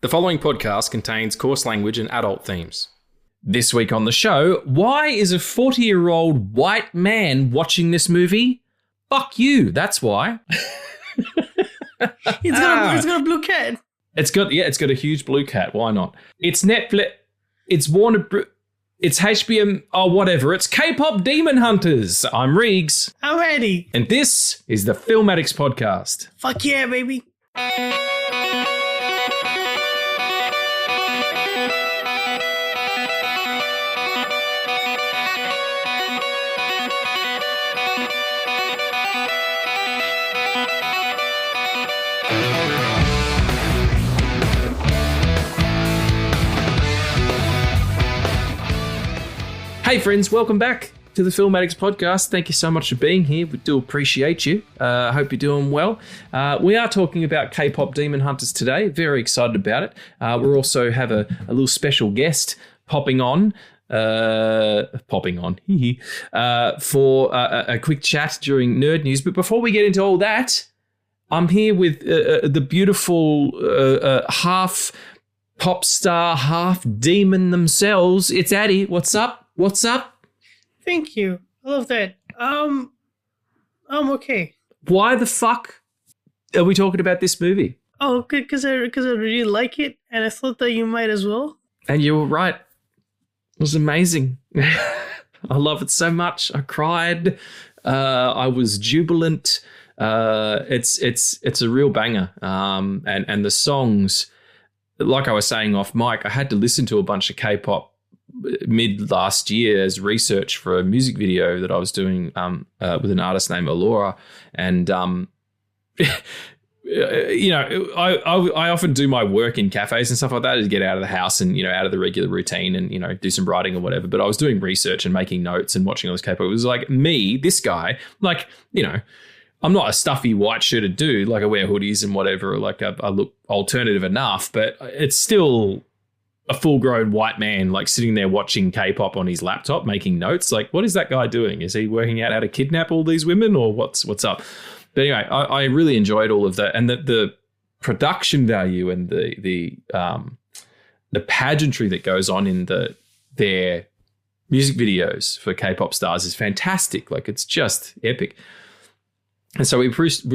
The following podcast contains coarse language and adult themes. This week on the show, why is a 40-year-old white man watching this movie? Fuck you, that's why. It's got a blue cat. It's got a huge blue cat. Why not? It's Netflix. It's Warner. It's HBO. Oh, whatever. It's K-pop Demon Hunters. I'm Reegs. I'm Eddie. And this is the Film Addicts podcast. Fuck yeah, baby. Hey friends, welcome back to the Film Addicts podcast. Thank you so much for being here. We do appreciate you. I hope you're doing well. We are talking about K-pop Demon Hunters today. Very excited about it. We also have a little special guest popping on for a quick chat during Nerd News. But before we get into all that, I'm here with the beautiful half pop star, half demon themselves. It's Addie. What's up? What's up? Thank you. I love that. I'm okay. Why the fuck are we talking about this movie? Oh, good, because I really like it, and I thought that you might as well. And you were right. It was amazing. I love it so much. I cried. I was jubilant. It's a real banger. And the songs, like I was saying off mic, I had to listen to a bunch of K-pop mid last year as research for a music video that I was doing with an artist named Alora. And, you know, I often do my work in cafes and stuff like that to get out of the house and, you know, out of the regular routine and, you know, do some writing or whatever. But I was doing research and making notes and watching all this K-pop. It was like me, this guy, like, you know, I'm not a stuffy white shirted dude. Like I wear hoodies and whatever. Like I look alternative enough, but it's still a full-grown white man like sitting there watching K-pop on his laptop, making notes. Like, what is that guy doing? Is he working out how to kidnap all these women, or what's up? But anyway, I really enjoyed all of that, and the production value and the pageantry that goes on in their music videos for K-pop stars is fantastic. Like, it's just epic. And so we produced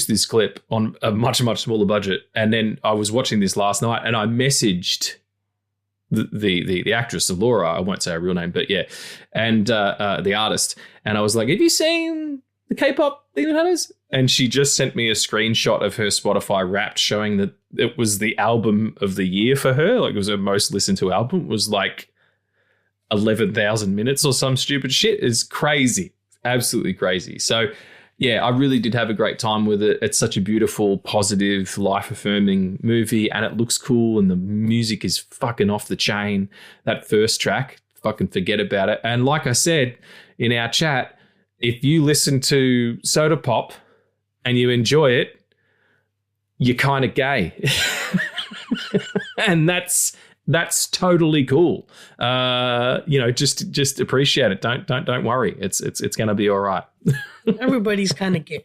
this clip on a much smaller budget, and then I was watching this last night, and I messaged the actress, Laura, I won't say her real name, but yeah, and the artist. And I was like, have you seen the K-pop Demon Hunters? And she just sent me a screenshot of her Spotify Wrapped showing that it was the album of the year for her. Like, it was her most listened to album. It was like 11,000 minutes or some stupid shit. It's crazy. Absolutely crazy. So yeah, I really did have a great time with it. It's such a beautiful, positive, life-affirming movie, and it looks cool, and the music is fucking off the chain. That first track, fucking forget about it. And like I said in our chat, if you listen to Soda Pop and you enjoy it, you're kind of gay. And that's totally cool. You know, just appreciate it. Don't worry. It's going to be all right. Everybody's kind of gay.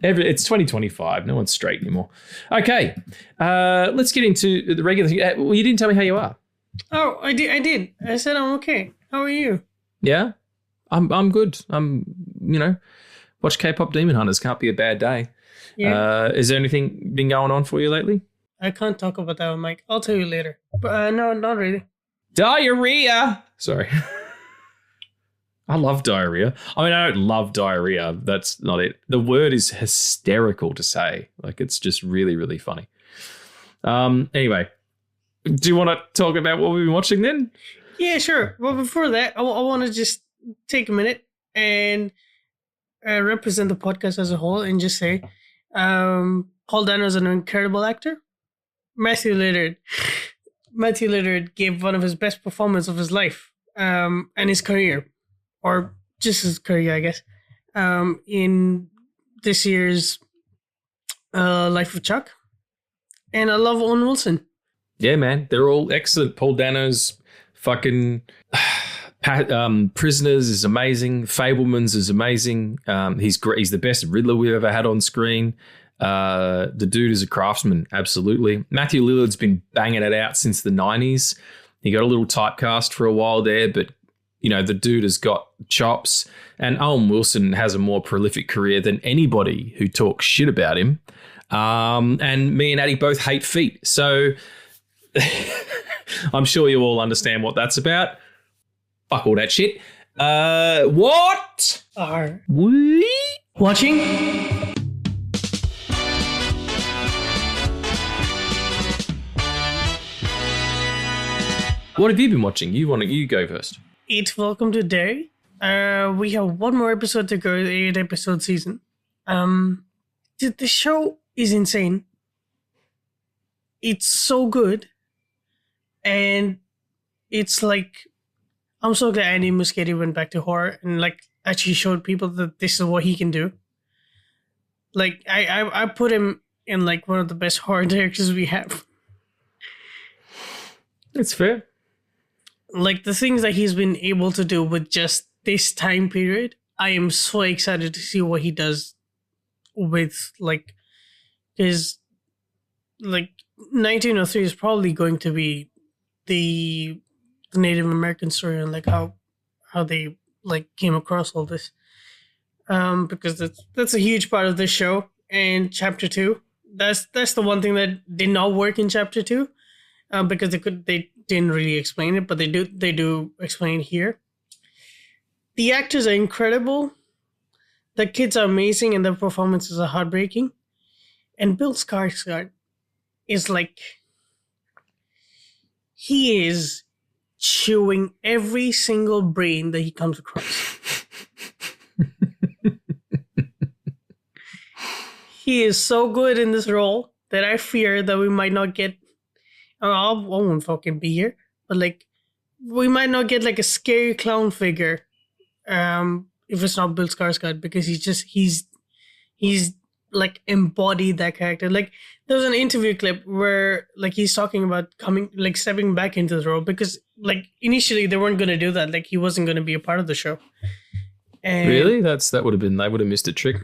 It's 2025. No one's straight anymore. Okay, let's get into the regular thing. Well, you didn't tell me how you are. Oh, I did. I said I'm okay. How are you? Yeah, I'm good. Watch K-pop Demon Hunters. Can't be a bad day. Yeah. Is there anything been going on for you lately? I can't talk about that one, Mike. I'll tell you later. But no, not really. Diarrhea. Sorry. I love diarrhea. I mean, I don't love diarrhea. That's not it. The word is hysterical to say. Like, it's just really, really funny. Anyway, do you want to talk about what we've been watching then? Yeah, sure. Well, before that, I want to just take a minute and represent the podcast as a whole and just say Paul Dano is an incredible actor. Matthew Lillard gave one of his best performances of his life and his career, or just his career, I guess, in this year's Life of Chuck. And I love Owen Wilson. Yeah, man. They're all excellent. Paul Dano's fucking Prisoners is amazing. Fabelmans is amazing. He's great. He's the best Riddler we've ever had on screen. The dude is a craftsman, absolutely. Matthew Lillard's been banging it out since the 90s. He got a little typecast for a while there, but, you know, the dude has got chops. And Owen Wilson has a more prolific career than anybody who talks shit about him. And me and Addie both hate feet. So I'm sure you all understand what that's about. Fuck all that shit. What Are we watching? What have you been watching? You go first. It's Welcome to Day. We have one more episode to go, the 8-episode season. The show is insane. It's so good. And it's like, I'm so glad Andy Muschietti went back to horror and like actually showed people that this is what he can do. Like, I put him in like one of the best horror directors we have. It's fair. Like the things that he's been able to do with just this time period, I am so excited to see what he does with like his like 1903 is probably going to be the Native American story and like how they like came across all this. Because that's a huge part of this show. And chapter 2, that's the one thing that did not work in chapter 2. Because they didn't really explain it, but they do explain it here. The actors are incredible. The kids are amazing, and their performances are heartbreaking. And Bill Skarsgård is like, he is chewing every single brain that he comes across. He is so good in this role that I fear that we might not get. I won't fucking be here, but like, we might not get like a scary clown figure, if it's not Bill Skarsgård, because he's like embodied that character. Like, there was an interview clip where like he's talking about stepping back into the role because like initially they weren't going to do that. Like, he wasn't going to be a part of the show. And really? They would have missed a trick.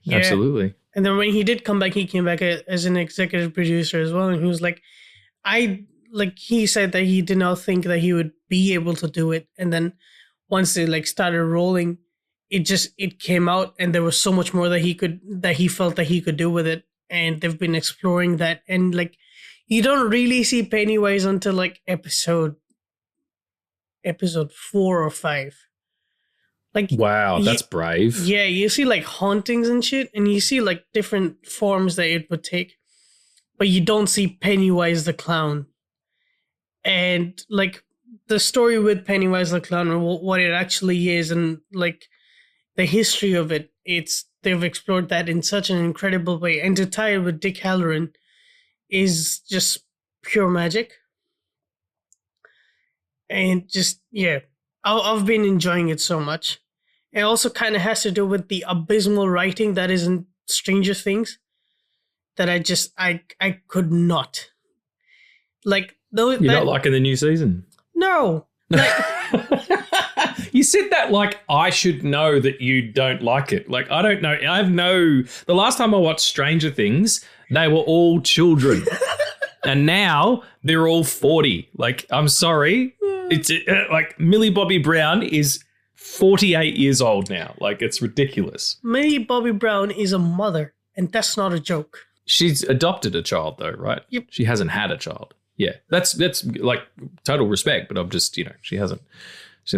Yeah. Absolutely. And then when he did come back, he came back as an executive producer as well, and he was like, he said that he did not think that he would be able to do it. And then once they like started rolling, it came out and there was so much more that he felt that he could do with it. And they've been exploring that. And like, you don't really see Pennywise until like episode 4 or 5. Like, wow, that's brave. Yeah. You see like hauntings and shit, and you see like different forms that it would take. But you don't see Pennywise the clown. And like the story with Pennywise the clown, or what it actually is, and like the history of it, they've explored that in such an incredible way. And to tie it with Dick Halloran is just pure magic. And just, yeah, I've been enjoying it so much. It also kind of has to do with the abysmal writing that is in Stranger Things. That I could not. Like, though. You're not liking the new season? No. Like, you said that like I should know that you don't like it. Like, I don't know. The last time I watched Stranger Things, they were all children. And now they're all 40. Like, I'm sorry. It's like Millie Bobby Brown is 48 years old now. Like, it's ridiculous. Millie Bobby Brown is a mother, and that's not a joke. She's adopted a child though, right? Yep. She hasn't had a child. Yeah. That's like total respect, but I'm just, she hasn't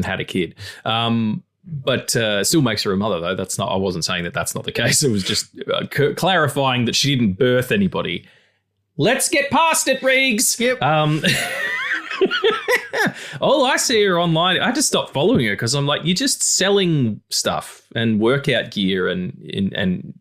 had a kid. But still makes her a mother though. I wasn't saying that that's not the case. It was just clarifying that she didn't birth anybody. Let's get past it, Riggs. Yep. All I see her online, I just stopped following her because I'm like, you're just selling stuff and workout gear and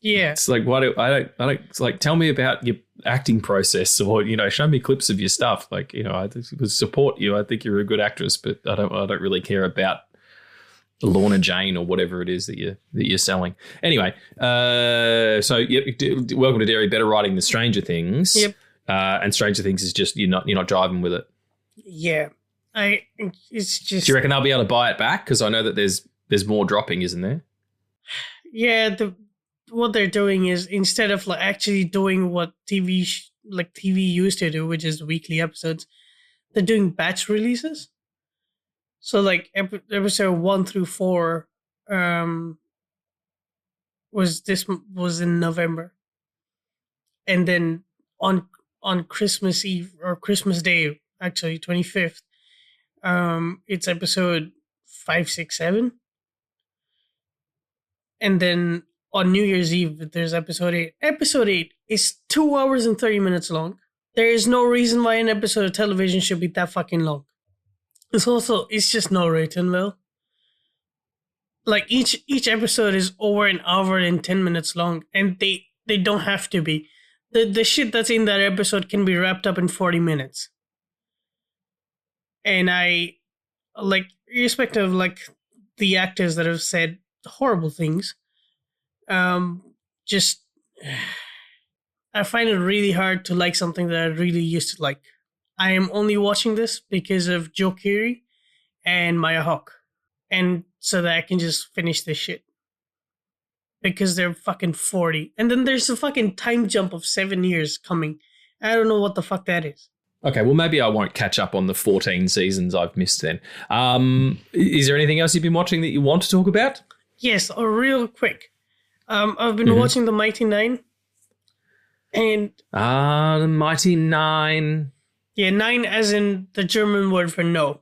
yeah. It's like, I don't, it's like, tell me about your acting process or, show me clips of your stuff. Like, I support you. I think you're a good actress, but I don't really care about Lorna Jane or whatever it is that you're selling. Anyway, so Welcome to Dairy, better writing than Stranger Things. Yep. And Stranger Things is just, you're not driving with it. Yeah. It's just. Do you reckon they'll be able to buy it back? Because I know that there's more dropping, isn't there? Yeah. what they're doing is, instead of like actually doing what TV used to do, which is weekly episodes, they're doing batch releases. So like episode 1 through 4 was in November, and then on Christmas Eve or Christmas Day, actually 25th, it's episode 5, 6, 7, and then on New Year's Eve there's episode 8. Episode 8 is 2 hours and 30 minutes long. There is no reason why an episode of television should be that fucking long. It's just not written well. Like each episode is over an hour and 10 minutes long, and they don't have to be. The shit that's in that episode can be wrapped up in 40 minutes. And I, like, irrespective of like the actors that have said horrible things, just I find it really hard to like something that I really used to like. I am only watching this because of Joe Keery and Maya Hawke, and so that I can just finish this shit. Because they're fucking 40. And then there's a fucking time jump of 7 years coming. I don't know what the fuck that is. Okay, well, maybe I won't catch up on the 14 seasons I've missed then. Is there anything else you've been watching that you want to talk about? Yes, real quick. I've been watching The Mighty Nine. And The Mighty Nine. Yeah, 9 as in the German word for no.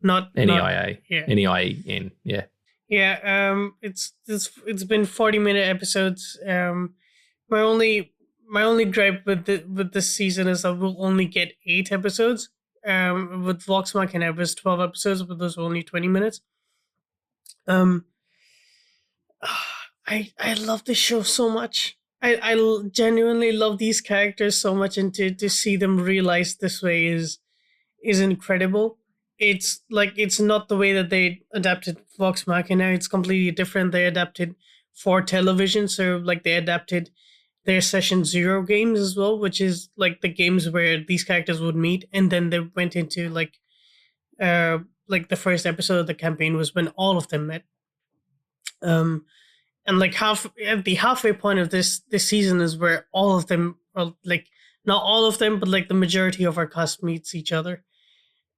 Not N-E-I-A. Yeah. N-E-I-N, yeah. Yeah, it's been 40-minute episodes. My only gripe with this season is that we'll only get 8 episodes. With Vox Machina it was 12 episodes, but those were only 20 minutes. I love this show so much. I genuinely love these characters so much, and to see them realized this way is incredible. It's like, it's not the way that they adapted Vox Machina. It's completely different. They adapted for television. So like they adapted their Session Zero games as well, which is like the games where these characters would meet. And then they went into like the first episode of the campaign was when all of them met. And like at the halfway point of this season is where all of them, well, like not all of them, but like the majority of our cast meets each other.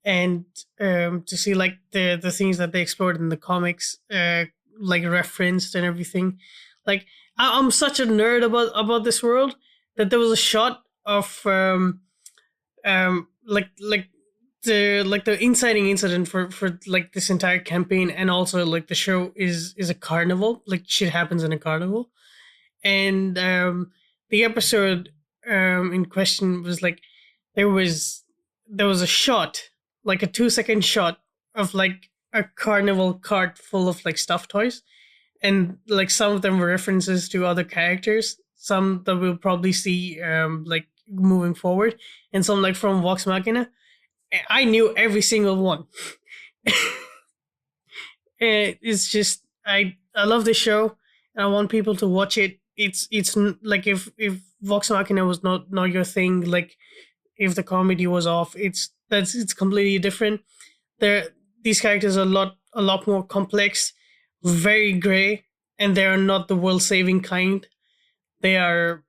And to see like the things that they explored in the comics, like referenced and everything, like I'm such a nerd about this world that there was a shot of like the inciting incident for like this entire campaign, and also like the show is a carnival, like shit happens in a carnival, and the episode in question was like there was a shot, like a 2-second shot of like a carnival cart full of like stuffed toys, and like some of them were references to other characters, some that we'll probably see like moving forward, and some like from Vox Machina. I knew every single one. It's just I love this show, and I want people to watch it. It's like if Vox Machina was not your thing, like if the comedy was off, it's completely different. These characters are a lot more complex, very gray, and they are not the world saving kind. They are,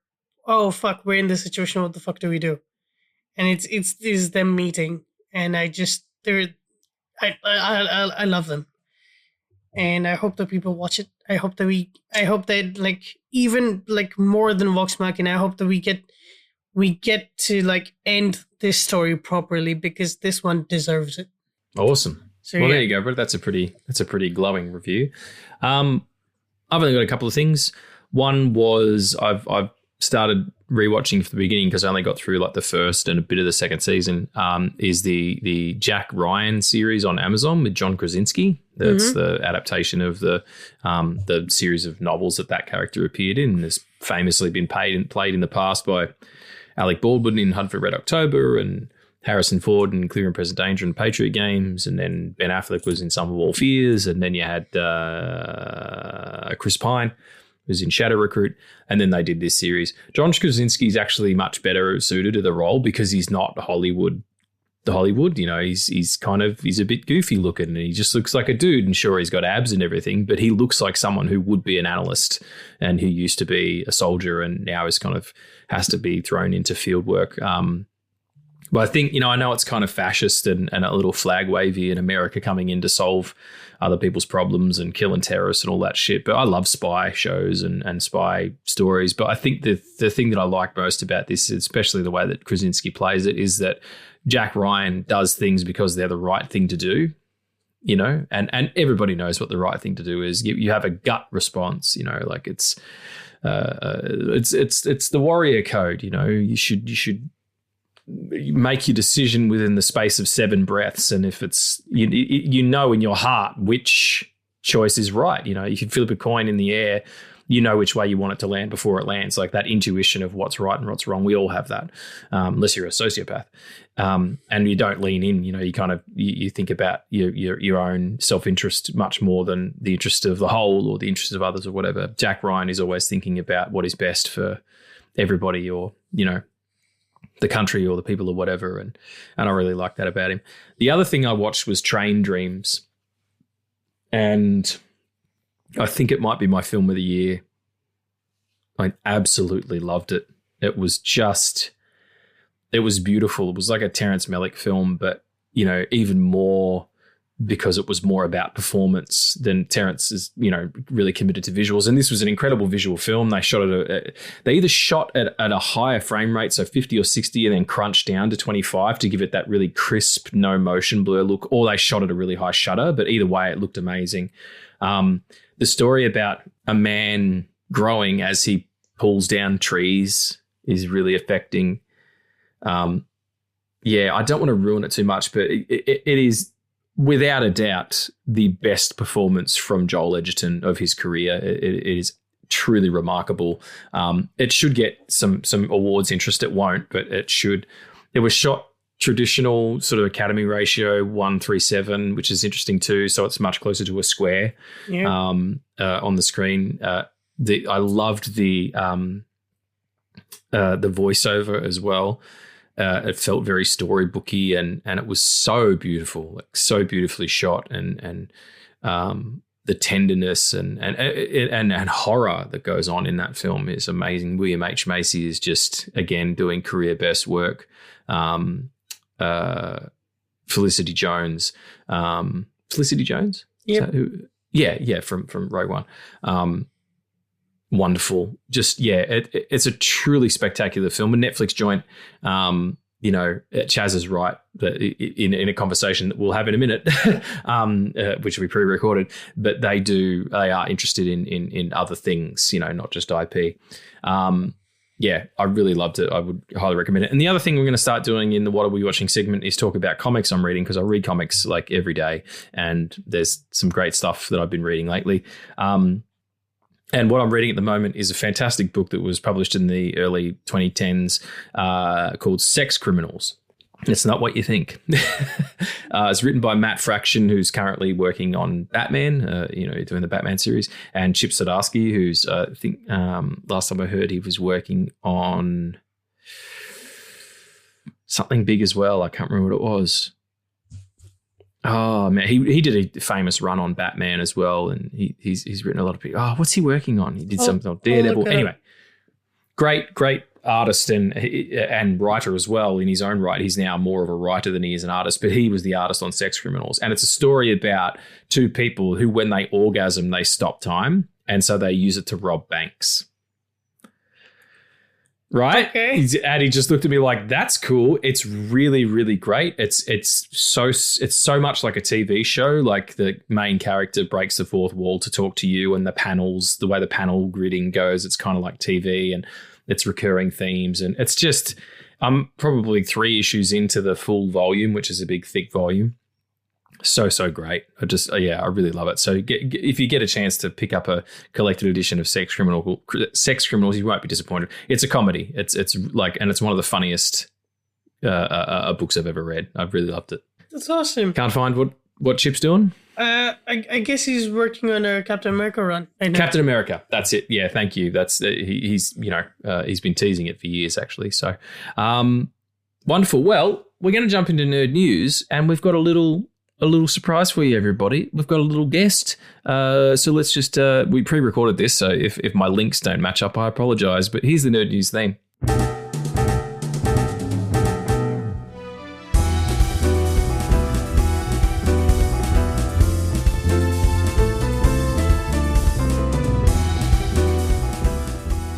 oh fuck, we're in this situation, what the fuck do we do? And it's them meeting, and I love them, and I hope that people watch it. I hope that like even like more than Vox Machina, I hope that we get to like end this story properly, because this one deserves it. Awesome. So, well, yeah. there you go, but that's a pretty glowing review. I've only got a couple of things. One was I've started rewatching from the beginning, because I only got through like the first and a bit of the second season, is the Jack Ryan series on Amazon with John Krasinski. That's the adaptation of the series of novels that character appeared in, and has famously been played in the past by Alec Baldwin in Hunt for Red October, and Harrison Ford in Clear and Present Danger and Patriot Games, and then Ben Affleck was in Sum of All Fears, and then you had Chris Pine was in Shadow Recruit, and then they did this series. John Krasinski is actually much better suited to the role, because he's not Hollywood Hollywood. He's a bit goofy looking, and he just looks like a dude. And sure, he's got abs and everything, but he looks like someone who would be an analyst and who used to be a soldier and now is kind of has to be thrown into field work. But I think, I know it's kind of fascist and a little flag wavy in America coming in to solve other people's problems and killing terrorists and all that shit. But I love spy shows and spy stories. But I think the thing that I like most about this, especially the way that Krasinski plays it, is that Jack Ryan does things because they're the right thing to do, and everybody knows what the right thing to do is. You have a gut response, like it's the warrior code, you should make your decision within the space of 7 breaths. And if it's, in your heart which choice is right. You can flip a coin in the air, which way you want it to land before it lands, like that intuition of what's right and what's wrong. We all have that, unless you're a sociopath. And you don't lean in, you kind of, you think about your own self-interest much more than the interest of the whole or the interest of others or whatever. Jack Ryan is always thinking about what is best for everybody, or, the country or the people or whatever. And I really like that about him. The other thing I watched was Train Dreams. And I think it might be my film of the year. I absolutely loved it. It was beautiful. It was like a Terrence Malick film, but, even more because it was more about performance than Terrence is, really committed to visuals. And this was an incredible visual film. They shot they either shot at a higher frame rate, so 50 or 60, and then crunched down to 25 to give it that really crisp, no motion blur look, or they shot at a really high shutter. But either way, it looked amazing. The story about a man growing as he pulls down trees is really affecting. I don't want to ruin it too much, but it is without a doubt the best performance from Joel Edgerton of his career. It is truly remarkable. It should get some awards interest. It won't, but it should. It was shot traditional sort of Academy ratio 1:37, which is interesting too. So it's much closer to a square on the screen. I loved the voiceover as well. It felt very storybooky and it was so beautiful, like so beautifully shot, and the tenderness and horror that goes on in that film is amazing. William H. Macy is just, again, doing career best work. Felicity Jones. Felicity Jones? Yeah, from Rogue One. Wonderful. Just, it's a truly spectacular film. A Netflix joint. Chaz is right in a conversation that we'll have in a minute, which we pre-recorded, but they are interested in other things, not just IP. I really loved it. I would highly recommend it. And the other thing we're going to start doing in the What Are We Watching segment is talk about comics I'm reading, because I read comics like every day, and there's some great stuff that I've been reading lately. And what I'm reading at the moment is a fantastic book that was published in the early 2010s called Sex Criminals. It's not what you think. It's written by Matt Fraction, who's currently working on Batman, doing the Batman series, and Chip Zdarsky, who's, I think, last time I heard, he was working on something big as well. I can't remember what it was. Oh man, he did a famous run on Batman as well, and he's written a lot of people. Oh, what's he working on? He did something on Daredevil. Anyway, great artist and writer as well in his own right. He's now more of a writer than he is an artist, but he was the artist on Sex Criminals, and it's a story about two people who, when they orgasm, they stop time, and so they use it to rob banks. Right? Okay. And he just looked at me like, that's cool. It's really, really great. It's so much like a TV show. Like, the main character breaks the fourth wall to talk to you, and the way the panel gridding goes, it's kind of like TV, and it's recurring themes. And it's just, I'm probably 3 issues into the full volume, which is a big, thick volume. So great. I really love it. So if you get a chance to pick up a collected edition of Sex Criminals, you won't be disappointed. It's a comedy. It's one of the funniest books I've ever read. I've really loved it. That's awesome. Can't find what Chip's doing. I guess he's working on a Captain America run. Captain America. That's it. Yeah, thank you. That's he's been teasing it for years, actually. So, wonderful. Well, we're going to jump into nerd news, and we've got a little surprise for you, everybody. We've got a little guest. So let's just we pre-recorded this, so if my links don't match up, I apologize. But here's the nerd news theme.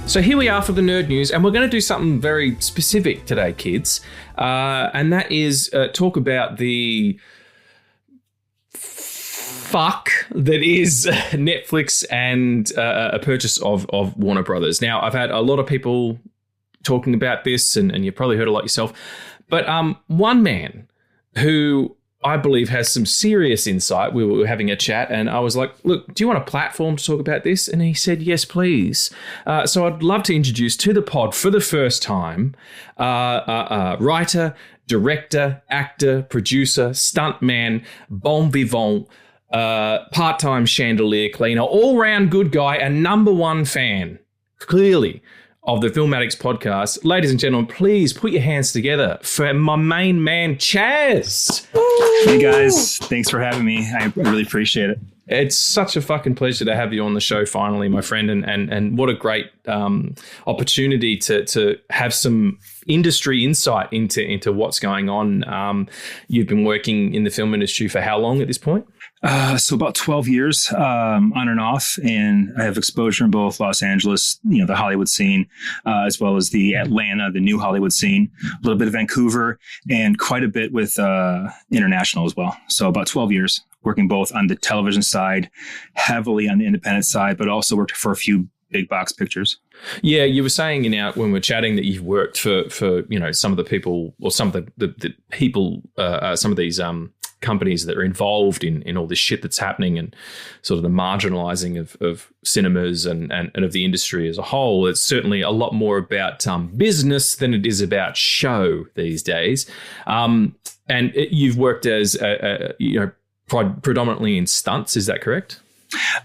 So here we are for the nerd news, and we're going to do something very specific today, kids. And that is talk about the fuck that is Netflix and a purchase of Warner Brothers. Now, I've had a lot of people talking about this, and you've probably heard a lot yourself. But one man who I believe has some serious insight. We were having a chat and I was like, look, do you want a platform to talk about this? And he said, yes, please. So I'd love to introduce to the pod for the first time, writer, director, actor, producer, stuntman, bon vivant, part-time chandelier cleaner, all-round good guy, and number one fan, clearly, of the Film Addicts podcast. Ladies and gentlemen, please put your hands together for my main man, Chaz. Hey guys, thanks for having me. I really appreciate it. It's such a fucking pleasure to have you on the show finally, my friend, and what a great opportunity to have some industry insight into what's going on. You've been working in the film industry for how long at this point? So about 12 years on and off, and I have exposure in both Los Angeles, the Hollywood scene, as well as the Atlanta, the new Hollywood scene, a little bit of Vancouver, and quite a bit with international as well. So about 12 years working both on the television side, heavily on the independent side, but also worked for a few big box pictures. Yeah, you were saying when we were chatting that you've worked for some of the people, or some of the people, some of these companies that are involved in all this shit that's happening, and sort of the marginalizing of cinemas and of the industry as a whole. It's certainly a lot more about business than it is about show these days. You've worked as predominantly in stunts. Is that correct?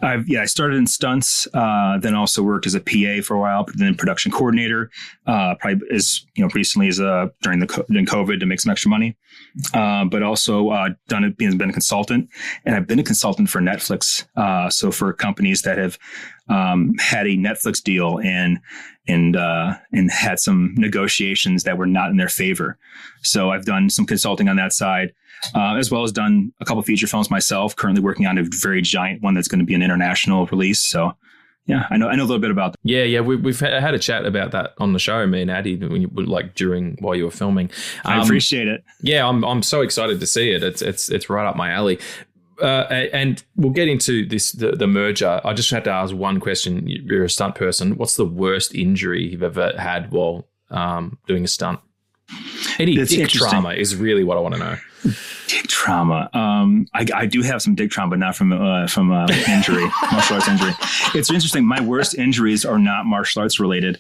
I started in stunts, then also worked as a PA for a while, but then production coordinator, probably recently as during COVID to make some extra money, but also been a consultant, and I've been a consultant for Netflix. So for companies that have had a Netflix deal and had some negotiations that were not in their favor. So I've done some consulting on that side. As well as done a couple of feature films myself, currently working on a very giant one that's going to be an international release. So yeah, I know a little bit about that. Yeah. We've had a chat about that on the show, me and Addy, while you were filming. I appreciate it. Yeah, I'm so excited to see it. It's right up my alley. And we'll get into this, the merger. I just had to ask one question. You're a stunt person. What's the worst injury you've ever had while doing a stunt? Any dick trauma is really what I want to know. Dick trauma. I do have some dick trauma, but not from injury, martial arts injury. It's interesting. My worst injuries are not martial arts related.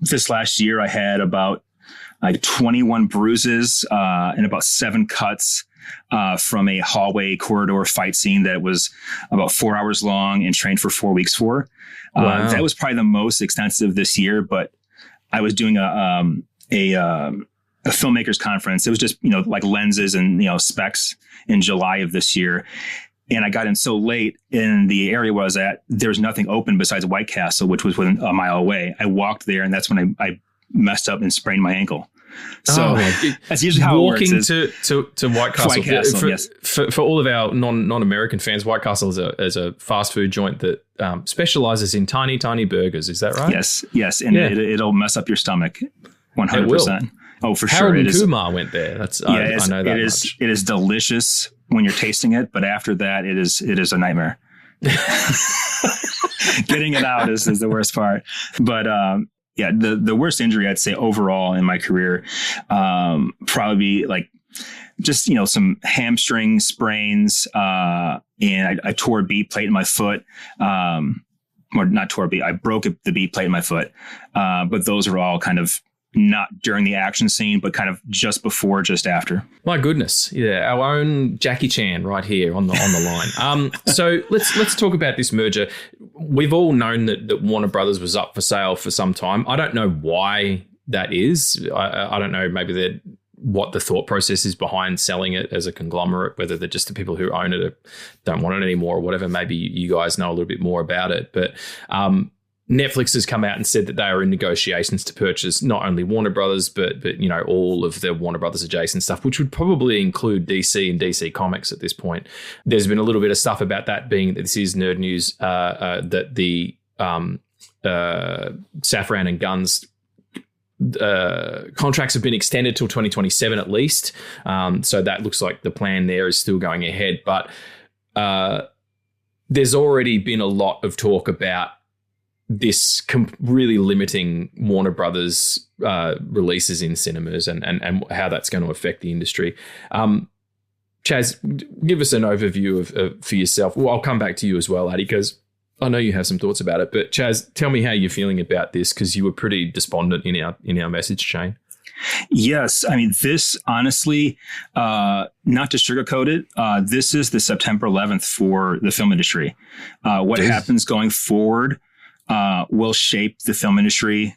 This last year, I had about 21 bruises and about 7 cuts from a hallway corridor fight scene that was about 4 hours long and trained for 4 weeks for. Wow. That was probably the most extensive this year, but I was doing a filmmakers conference. It was just, like lenses and, specs in July of this year. And I got in so late in the area where I was at, there was nothing open besides White Castle, which was within a mile away. I walked there, and that's when I messed up and sprained my ankle. So that's usually how walking it works. to White Castle. White Castle, yes. For all of our non-American fans, White Castle is a fast food joint that specializes in tiny burgers. Is that right? Yes, and it'll mess up your stomach, 100%. Oh, for sure. Harold and Kumar went there. I know that much. It is delicious when you're tasting it, but after that, it is a nightmare. Getting it out is the worst part. But the worst injury I'd say overall in my career, probably just some hamstring sprains, and I tore a B plate in my foot. Or not tore a B, I broke the B plate in my foot. But those are all kind of not during the action scene, but kind of just before, just after. My goodness. Yeah. Our own Jackie Chan right here on the line. So let's talk about this merger. We've all known that Warner Brothers was up for sale for some time. I don't know why that is. I don't know, maybe what the thought process is behind selling it as a conglomerate, whether they're just the people who own it or don't want it anymore or whatever. Maybe you guys know a little bit more about it. But Netflix has come out and said that they are in negotiations to purchase not only Warner Brothers, but all of the Warner Brothers adjacent stuff, which would probably include DC and DC Comics at this point. There's been a little bit of stuff about that, being that this is nerd news, that the Safran and Guns contracts have been extended till 2027 at least. So that looks like the plan there is still going ahead. But there's already been a lot of talk about this really limiting Warner Brothers releases in cinemas and how that's going to affect the industry. Chaz, give us an overview for yourself. Well, I'll come back to you as well, Addy, because I know you have some thoughts about it. But Chaz, tell me how you're feeling about this, because you were pretty despondent in our message chain. Yes. I mean, this honestly, not to sugarcoat it, this is the September 11th for the film industry. What happens going forward will shape the film industry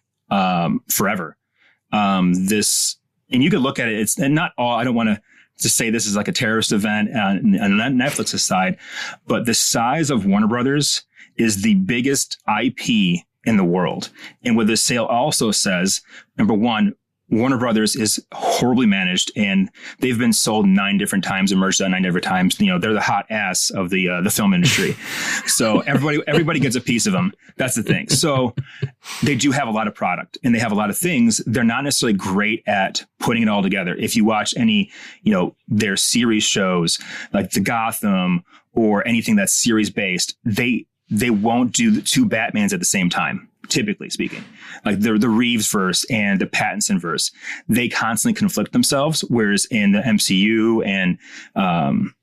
forever. And you could look at it, it's not all, I don't want to say this is like a terrorist event on Netflix's side, but the size of Warner Brothers is the biggest IP in the world. And what the sale also says, number one, Warner Brothers is horribly managed, and they've been sold 9 different times and merged out 9 different times. They're the hot ass of the film industry. So everybody gets a piece of them. That's the thing. So they do have a lot of product and they have a lot of things. They're not necessarily great at putting it all together. If you watch any, their series shows like the Gotham or anything that's series based, they won't do the 2 Batmans at the same time. Typically speaking, like the Reeves verse and the Pattinson verse, they constantly conflict themselves. Whereas in the MCU and, on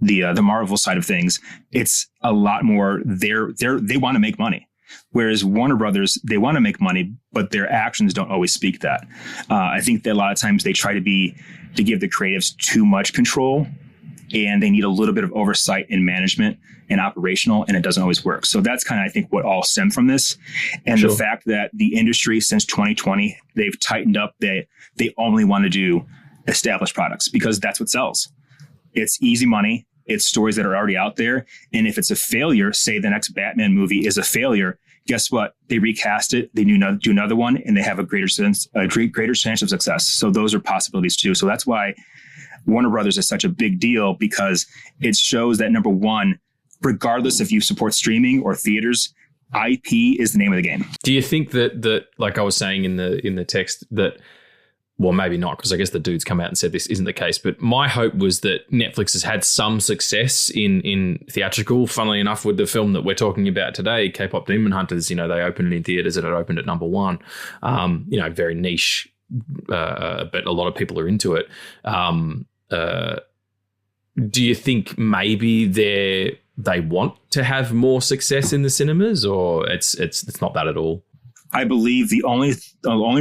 the Marvel side of things, it's a lot more they want to make money. Whereas Warner Brothers, they want to make money, but their actions don't always speak that. I think that a lot of times they try to give the creatives too much control, and they need a little bit of oversight in management and operational, and it doesn't always work. So that's kind of, I think, what all stemmed from this. And The fact that the industry since 2020, they've tightened up that they only want to do established products because that's what sells. It's easy money. It's stories that are already out there. And if it's a failure, say the next Batman movie is a failure, guess what? They recast it, they do another one, and they have a greater chance of success. So those are possibilities too. So that's why Warner Brothers is such a big deal, because it shows that, number one, regardless if you support streaming or theaters, IP is the name of the game. Do you think that like I was saying in the text that, well, maybe not, because I guess the dude's come out and said this isn't the case, but my hope was that Netflix has had some success in theatrical. Funnily enough, with the film that we're talking about today, K-Pop Demon Hunters, they opened it in theaters and it opened at number 1. Very niche, but a lot of people are into it. Do you think maybe they want to have more success in the cinemas, or it's not that at all? I believe the only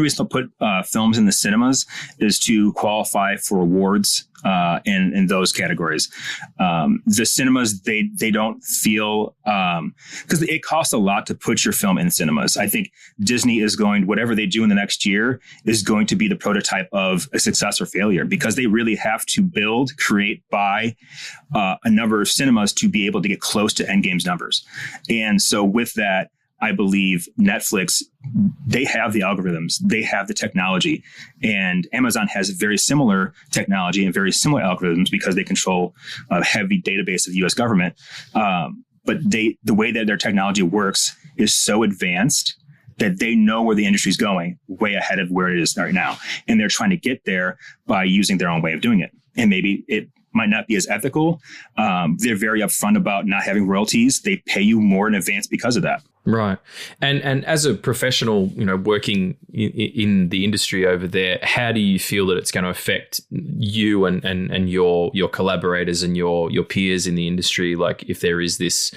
reason to put films in the cinemas is to qualify for awards in those categories. The cinemas, they don't feel, because it costs a lot to put your film in cinemas. I think Disney is whatever they do in the next year is going to be the prototype of a success or failure, because they really have to build, create, buy a number of cinemas to be able to get close to Endgame's numbers. And so with that, I believe Netflix, they have the algorithms, they have the technology, and Amazon has very similar technology and very similar algorithms because they control a heavy database of the US government. But the way that their technology works is so advanced that they know where the industry is going way ahead of where it is right now. And they're trying to get there by using their own way of doing it. And maybe it might not be as ethical. They're very upfront about not having royalties. They pay you more in advance because of that. Right. And as a professional, working in the industry over there, how do you feel that it's going to affect you and your collaborators and your peers in the industry? Like, if there is this,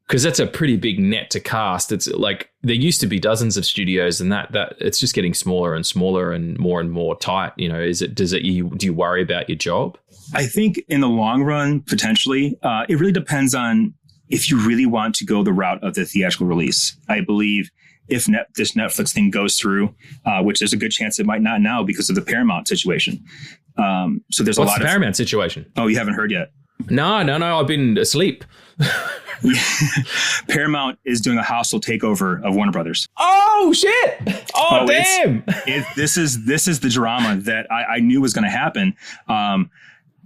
because that's a pretty big net to cast. It's like there used to be dozens of studios, and that it's just getting smaller and smaller and more tight. Do you worry about your job? I think in the long run, potentially, it really depends on if you really want to go the route of the theatrical release. I believe if this Netflix thing goes through, which there's a good chance it might not now because of the Paramount situation. So there's What's the Paramount situation? Oh, you haven't heard yet? No. I've been asleep. Paramount is doing a hostile takeover of Warner Brothers. Oh shit! Oh damn! This is the drama that I knew was going to happen.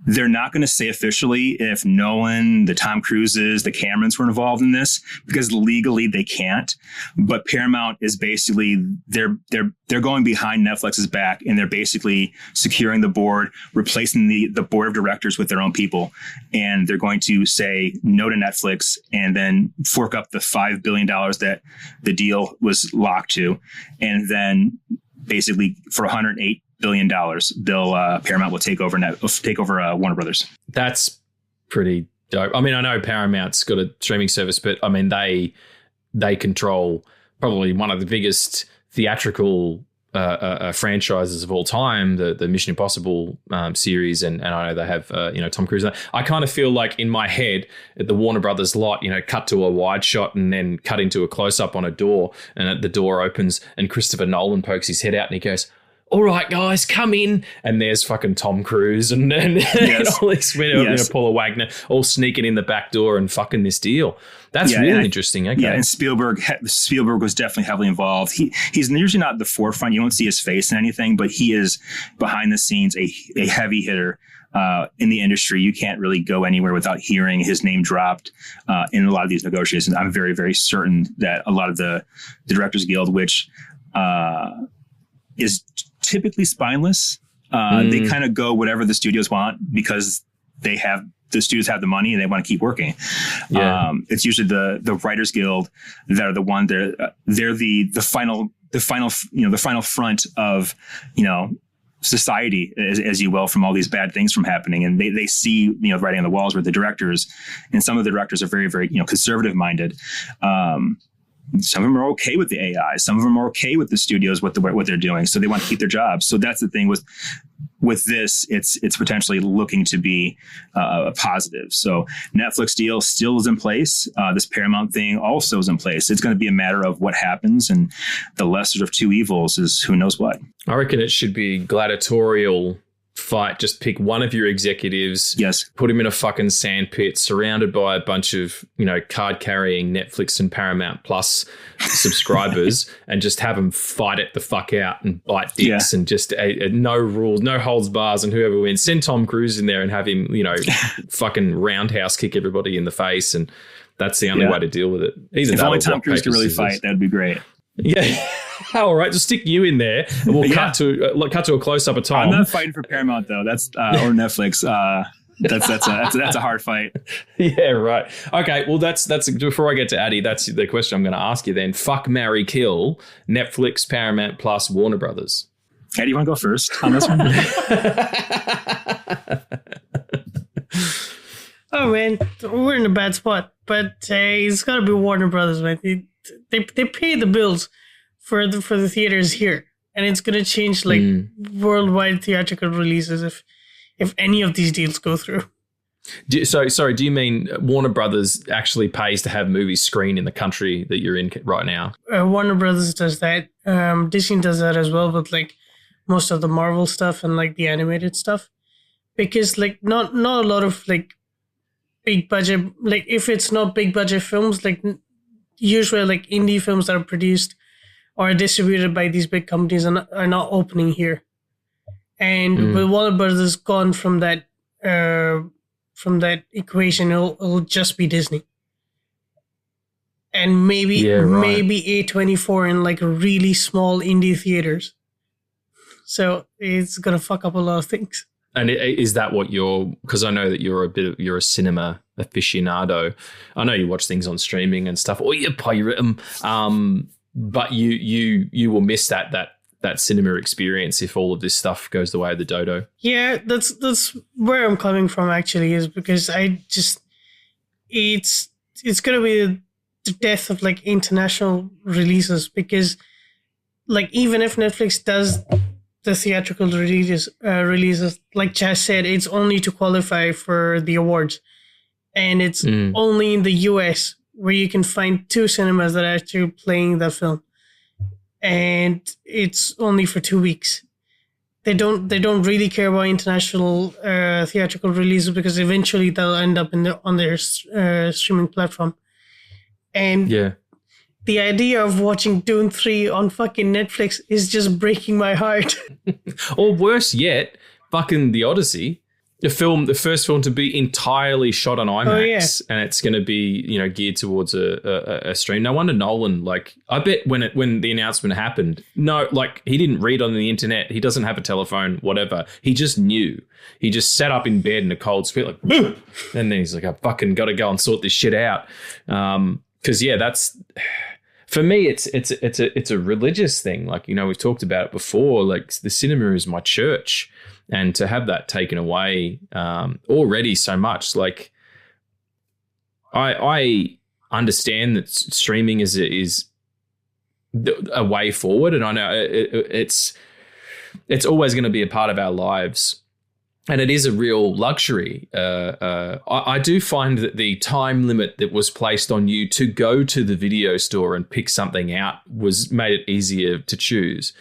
They're not going to say officially if Nolan, the Tom Cruises, the Camerons were involved in this because legally they can't. But Paramount is basically they're going behind Netflix's back, and they're basically securing the board, replacing the board of directors with their own people, and they're going to say no to Netflix and then fork up the $5 billion that the deal was locked to, and then basically for $108 billion, Paramount will take over Warner Brothers. That's pretty dope. I mean, I know Paramount's got a streaming service, but I mean they control probably one of the biggest theatrical franchises of all time, the Mission Impossible series, and I know they have Tom Cruise. I kind of feel like in my head at the Warner Brothers lot, cut to a wide shot and then cut into a close up on a door, and the door opens and Christopher Nolan pokes his head out and he goes, "All right, guys, come in." And there's fucking Tom Cruise and yes. all these, Paula Wagner, all sneaking in the back door and fucking this deal. That's really interesting. Okay. Yeah, and Spielberg was definitely heavily involved. He's usually not at the forefront. You don't see his face in anything, but he is behind the scenes a heavy hitter in the industry. You can't really go anywhere without hearing his name dropped in a lot of these negotiations. I'm very, very certain that a lot of the Directors Guild, which is typically spineless. They kind of go whatever the studios want because the studios have the money and they want to keep working. Yeah. It's usually the Writers Guild that are the one they're the final front of, society, as you will, from all these bad things from happening. And they see, writing on the walls with the directors, and some of the directors are very, very, conservative minded. Some of them are okay with the AI. Some of them are okay with the studios, what they're doing. So they want to keep their jobs. So that's the thing with this, it's potentially looking to be a positive. So Netflix deal still is in place. This Paramount thing also is in place. It's going to be a matter of what happens, and the lesser of two evils is who knows what. I reckon it should be gladiatorial fight. Just pick one of your executives, yes, put him in a fucking sandpit surrounded by a bunch of card carrying Netflix and Paramount Plus subscribers and just have them fight it the fuck out and bite dicks, and just no rules, no holds bars, and whoever wins, send Tom Cruise in there and have him fucking roundhouse kick everybody in the face, and that's the only way to deal with it. If only Tom Cruise could really fight, that'd be great. Yeah. All right, just stick you in there, and we'll cut to a close up of Tom. I'm not fighting for Paramount though. That's or Netflix. That's a hard fight. Yeah, right. Okay, well that's before I get to Addy, that's the question I'm going to ask you then. Fuck, marry, kill: Netflix, Paramount Plus, Warner Brothers. Hey, do you want to go first on this one? Oh man, we're in a bad spot, but it's got to be Warner Brothers, man. They pay the bills for the theaters here, and it's gonna change worldwide theatrical releases if any of these deals go through. Do you mean Warner Brothers actually pays to have movies screen in the country that you're in right now? Warner Brothers does that. Disney does that as well, with most of the Marvel stuff and the animated stuff, because not a lot of big budget, if it's not big budget films, usually indie films that are produced or distributed by these big companies are not opening here. And with Warner Brothers gone from that equation, it'll just be Disney. And maybe A24 in really small indie theaters. So it's gonna fuck up a lot of things. And is that what because I know that you're a cinema aficionado. I know you watch things on streaming and stuff, or you pirate them, but you will miss that cinema experience if all of this stuff goes the way of the dodo. Yeah, that's where I'm coming from actually, is because it's gonna be the death of international releases, because even if Netflix does the theatrical releases, like Chaz said, it's only to qualify for the awards. And it's only in the US where you can find 2 cinemas that are actually playing that film. and it's only for 2 weeks. They don't really care about international theatrical releases because eventually they'll end up on their streaming platform. And the idea of watching Dune 3 on fucking Netflix is just breaking my heart. Or worse yet, fucking The Odyssey. The first film to be entirely shot on IMAX, and it's going to be, geared towards a stream. No wonder Nolan, I bet when the announcement happened, he didn't read on the internet. He doesn't have a telephone, whatever. He just knew. He just sat up in bed in a cold sweat, boom, and then he's like, I fucking got to go and sort this shit out. Because that's, for me, it's a religious thing. We've talked about it before. The cinema is my church. And to have that taken away already so much, I understand that streaming is a way forward, and I know it's always going to be a part of our lives, and it is a real luxury. I do find that the time limit that was placed on you to go to the video store and pick something out made it easier to choose.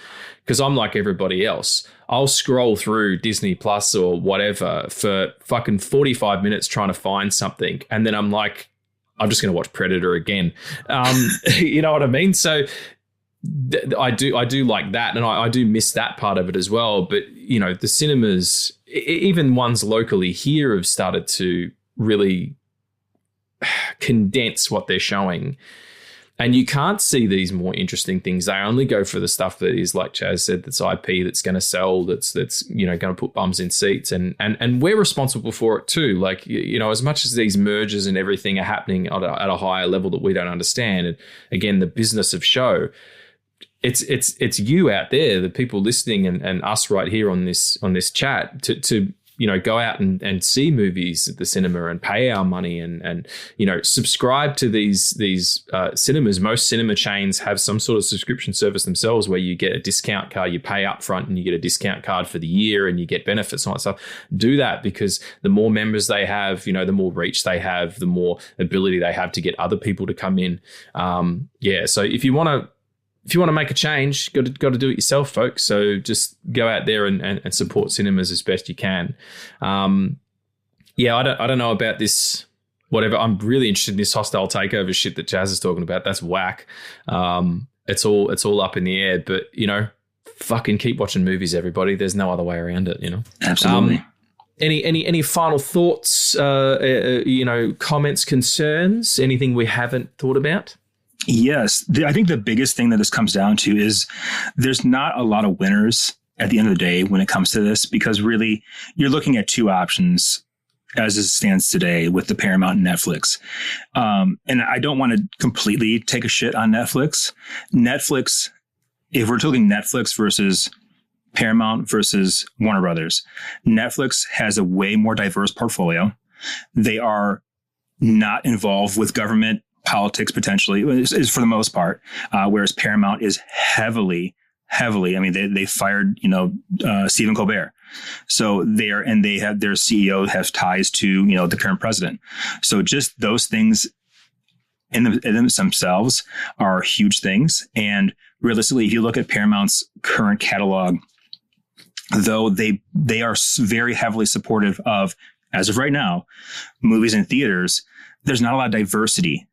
Because I'm like everybody else. I'll scroll through Disney Plus or whatever for fucking 45 minutes trying to find something. And then I'm like, I'm just going to watch Predator again. You know what I mean? So I do like that. And I do miss that part of it as well. But, the cinemas, even ones locally here, have started to really condense what they're showing. And you can't see these more interesting things. They only go for the stuff that is, like Chaz said, that's IP, that's going to sell, that's going to put bums in seats. And we're responsible for it too. As much as these mergers and everything are happening at a higher level that we don't understand. And again, the business of show, it's you out there, the people listening, and us right here on this chat to go out and see movies at the cinema and pay our money and subscribe to these cinemas. Most cinema chains have some sort of subscription service themselves where you get a discount card, you pay up front and you get a discount card for the year and you get benefits and all that stuff. Do that, because the more members they have, the more reach they have, the more ability they have to get other people to come in. So if you want to make a change, got to do it yourself, folks. So just go out there and support cinemas as best you can. I don't know about this. Whatever. I'm really interested in this hostile takeover shit that Chaz is talking about. That's whack. It's all up in the air. But fucking keep watching movies, everybody. There's no other way around it. Absolutely. Any final thoughts? Comments, concerns? Anything we haven't thought about? Yes. I think the biggest thing that this comes down to is there's not a lot of winners at the end of the day when it comes to this, because really you're looking at two options as it stands today with the Paramount and Netflix. And I don't want to completely take a shit on Netflix. Netflix, if we're talking Netflix versus Paramount versus Warner Brothers, Netflix has a way more diverse portfolio. They are not involved with government politics, potentially, is for the most part, whereas Paramount is heavily. I mean, they fired, Stephen Colbert, so they have their CEO has ties to the current president. So just those things in themselves are huge things. And realistically, if you look at Paramount's current catalog, though they are very heavily supportive of, as of right now, movies in theaters, there's not a lot of diversity.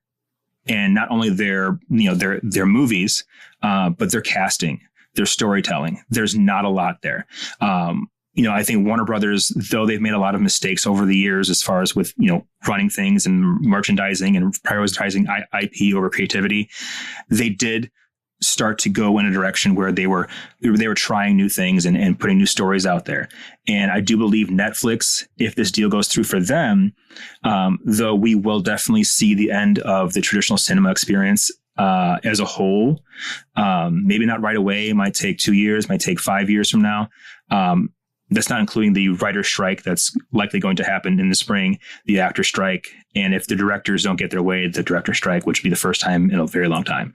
And not only their movies, but their casting, their storytelling. There's not a lot there. I think Warner Brothers, though they've made a lot of mistakes over the years as far as with, running things and merchandising and prioritizing IP over creativity, they did start to go in a direction where they were trying new things and putting new stories out there. And I do believe Netflix, if this deal goes through for them, though we will definitely see the end of the traditional cinema experience as a whole. Maybe not right away. It might take 2 years, might take 5 years from now. That's not including the writer's strike that's likely going to happen in the spring, the actor strike. And if the directors don't get their way, the director strike, which would be the first time in a very long time.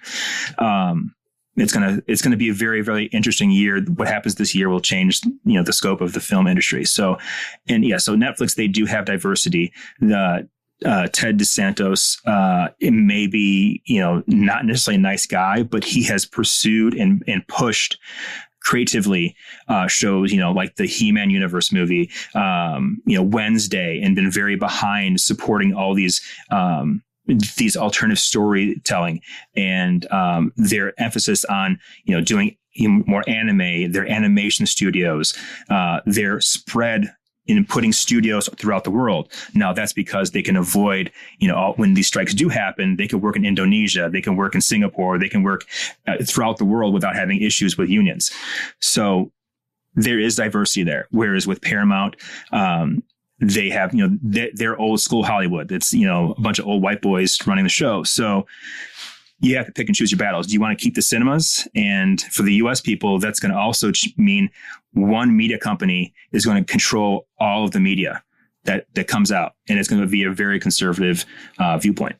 It's gonna be a very, very interesting year. What happens this year will change, the scope of the film industry. So Netflix, they do have diversity. Ted DeSantos, it may be, not necessarily a nice guy, but he has pursued and pushed creatively shows, like the He-Man universe movie, Wednesday, and been very behind supporting all these alternative storytelling and their emphasis on, doing more anime, their animation studios, their spread in putting studios throughout the world. Now that's because they can avoid, when these strikes do happen, they can work in Indonesia, they can work in Singapore, they can work throughout the world without having issues with unions. So there is diversity there. Whereas with Paramount, they have, they're old school Hollywood. It's, a bunch of old white boys running the show. So you have to pick and choose your battles. Do you want to keep the cinemas? And for the US people, that's going to also mean one media company is going to control all of the media that comes out. And it's going to be a very conservative viewpoint.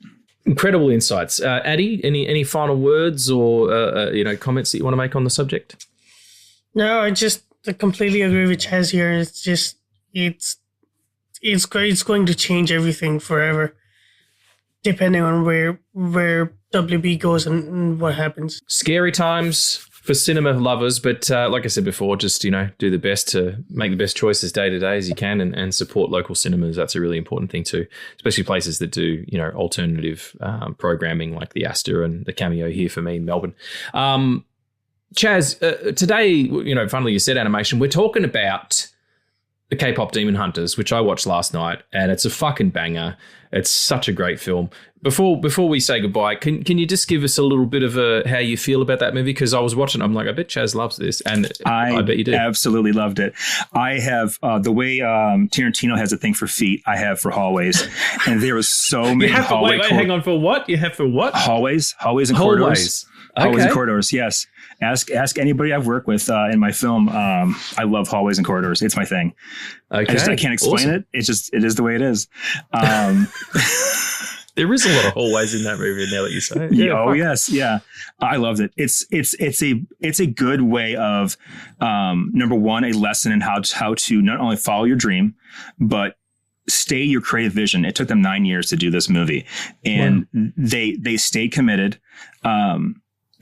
Incredible insights. Addie, any final words or, comments that you want to make on the subject? No, I just completely agree with Chaz here. It's just, it's going to change everything forever, depending on where WB goes and what happens. Scary times for cinema lovers, but like I said before, just, do the best to make the best choices day to day as you can and support local cinemas. That's a really important thing too, especially places that do, alternative programming like the Astor and the Cameo here for me in Melbourne. Chaz, today, finally you said animation, we're talking about the K-pop Demon Hunters, which I watched last night, and it's a fucking banger. It's such a great film. Before we say goodbye, can you just give us a little bit of how you feel about that movie? Because I was watching, I'm like, I bet Chaz loves this, and I bet you do. Absolutely loved it. I have the way Tarantino has a thing for feet, I have for hallways, and there was so many hallways. Wait, hang on, for what? You have for what? Hallways and corridors. Okay. Hallways and corridors, yes. Ask anybody I've worked with in my film. I love hallways and corridors. It's my thing. Okay. I can't explain it. It is the way it is. There is a lot of hallways in that movie now that you say it. Yes. Yeah. I loved it. It's a good way of, number one, a lesson in how to not only follow your dream, but stay your creative vision. It took them 9 years to do this movie, and they stayed committed.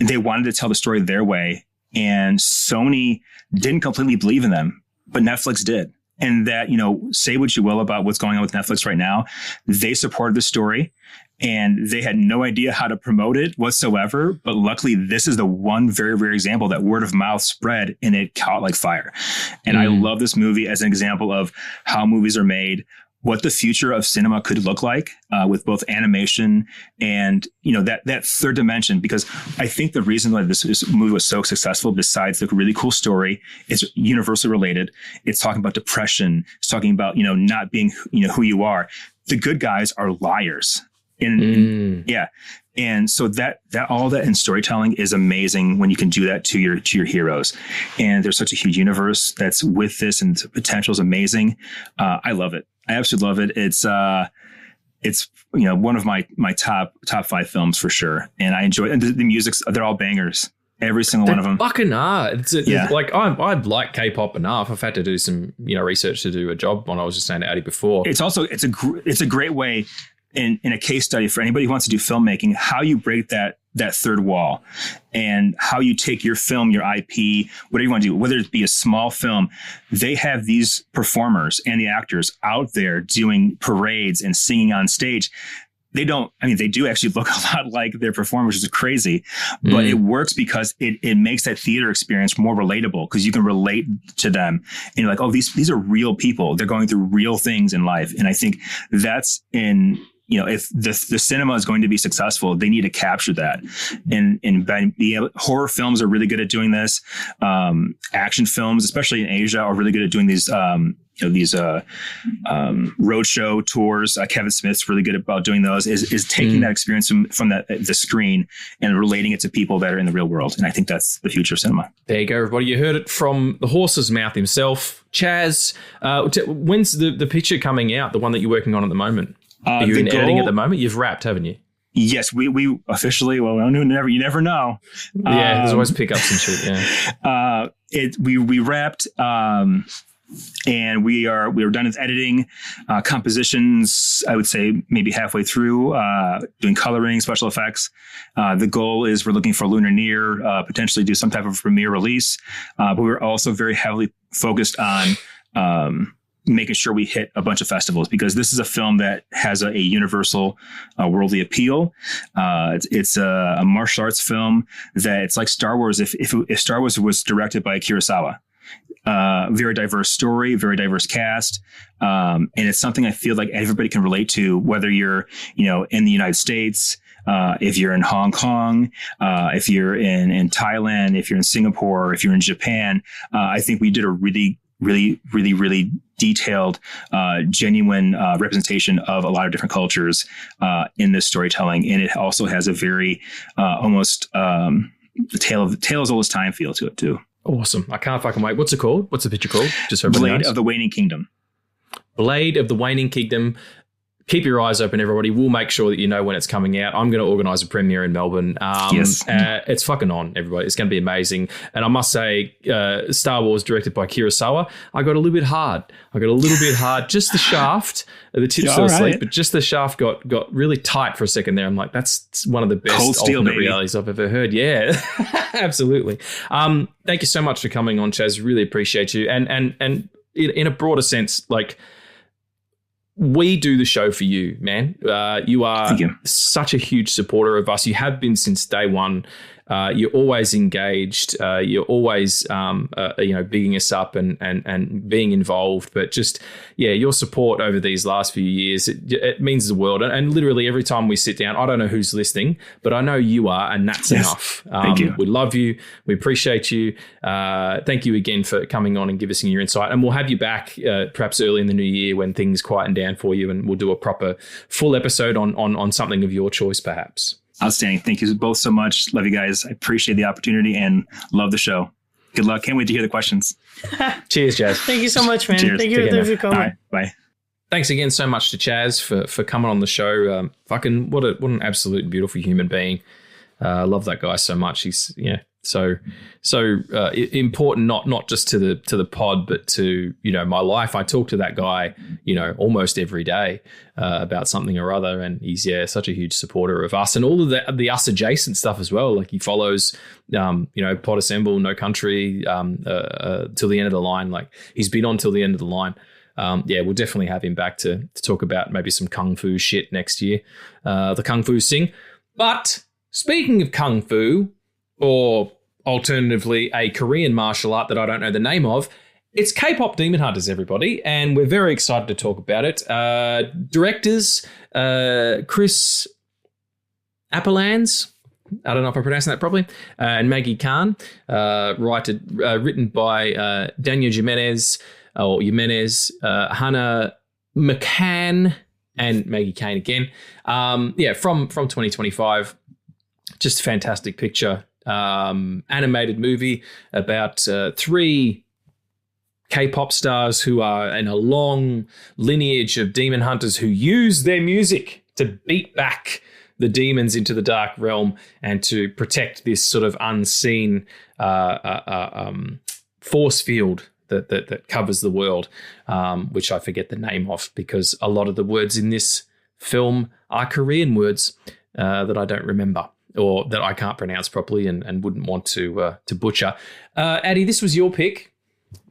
They wanted to tell the story their way, and Sony didn't completely believe in them, but Netflix did. And that, say what you will about what's going on with Netflix right now, they supported the story and they had no idea how to promote it whatsoever. But luckily, this is the one very, very example that word of mouth spread and it caught like fire. And I love this movie as an example of how movies are made, what the future of cinema could look like with both animation and, that third dimension, because I think the reason why this movie was so successful, besides the really cool story, it's universally related. It's talking about depression. It's talking about, not being, who you are. The good guys are liars. And so that all that in storytelling is amazing when you can do that to your heroes. And there's such a huge universe that's with this, and the potential is amazing. I love it. I absolutely love it. It's one of my top 5 films for sure, and I enjoy it. And the music's, they're all bangers, every single one of them. Fucking are. It's like I like K-pop enough. I've had to do some research to do a job on. I was just saying to Addie before. It's a great way in a case study for anybody who wants to do filmmaking, how you break that third wall and how you take your film, your IP, whatever you want to do, whether it be a small film. They have these performers and the actors out there doing parades and singing on stage. They do actually look a lot like their performers, which is crazy, but it works because it makes that theater experience more relatable, because you can relate to them and you're like, oh, these are real people. They're going through real things in life. And I think that's if the cinema is going to be successful, they need to capture that. And horror films are really good at doing this. Action films, especially in Asia, are really good at doing these roadshow tours. Kevin Smith's really good about doing those. Is taking that experience from the screen and relating it to people that are in the real world. And I think that's the future of cinema. There you go, everybody. You heard it from the horse's mouth himself, Chaz. When's the picture coming out? The one that you're working on at the moment? Are you in editing at the moment? You've wrapped, haven't you? Yes, we officially. Well, you never know. Yeah, there's always pickups and shit. Yeah. We wrapped And we were done with editing, compositions, I would say maybe halfway through, doing coloring, special effects. The goal is we're looking for Lunar Near, potentially do some type of premiere release. But we're also very heavily focused on making sure we hit a bunch of festivals, because this is a film that has a universal worldly appeal. It's a martial arts film that it's like Star Wars. If Star Wars was directed by Kurosawa. Very diverse story, very diverse cast. And it's something I feel like everybody can relate to, whether you're, in the United States, if you're in Hong Kong, if you're in Thailand, if you're in Singapore, if you're in Japan. I think we did a really, really, really, really detailed, genuine representation of a lot of different cultures in this storytelling. And it also has a very almost tale as old as time feel to it too. Awesome. I can't fucking wait. What's it called? What's the picture called? Just so Blade of the Waning Kingdom. Blade of the Waning Kingdom. Keep your eyes open, everybody. We'll make sure that you know when it's coming out. I'm going to organise a premiere in Melbourne. Yes. It's fucking on, everybody. It's going to be amazing. And I must say, Star Wars directed by Kurosawa, I got a little bit hard. Just the shaft. The tips fell asleep, but just the shaft got really tight for a second there. I'm like, that's one of the best Cold steel, alternate baby. realities I've ever heard. Yeah, absolutely. Thank you so much for coming on, Chaz. Really appreciate you. And in a broader sense, like, we do the show for you, man. You are such a huge supporter of us. You have been since day one. You're always engaged. You're always, bigging us up and being involved. But just, your support over these last few years, it means the world. And literally every time we sit down, I don't know who's listening, but I know you are, and that's enough. Thank you. We love you. We appreciate you. Thank you again for coming on and giving us your insight. And we'll have you back perhaps early in the new year when things quieten down for you, and we'll do a proper full episode on something of your choice, perhaps. Outstanding. Thank you both so much. Love you guys. I appreciate the opportunity and love the show. Good luck. Can't wait to hear the questions. Cheers, Chaz. Thank you so much, man. Cheers. Thank you for coming. All right. Bye. Thanks again so much to Chaz for coming on the show. What an absolute beautiful human being. I love that guy so much. He's so important, not just to the pod, but to my life. I talk to that guy almost every day about something or other, and he's such a huge supporter of us and all of the us adjacent stuff as well. Like, he follows Pod Assemble, No Country till the end of the line. Like, he's been on till the end of the line. We'll definitely have him back to talk about maybe some kung fu shit next year, the Kung Fu Sing. But speaking of kung fu, or alternatively a Korean martial art that I don't know the name of, it's K-pop Demon Hunters, everybody, and we're very excited to talk about it. Directors, Chris Appelans, I don't know if I'm pronouncing that properly, and Maggie Khan, written by Daniel Jimenez, Hannah McCann, and Maggie Kane again. From 2025, just a fantastic picture. Animated movie about 3 K-pop stars who are in a long lineage of demon hunters who use their music to beat back the demons into the dark realm and to protect this sort of unseen force field that covers the world, which I forget the name of because a lot of the words in this film are Korean words that I don't remember, or that I can't pronounce properly and wouldn't want to butcher. Addie, this was your pick.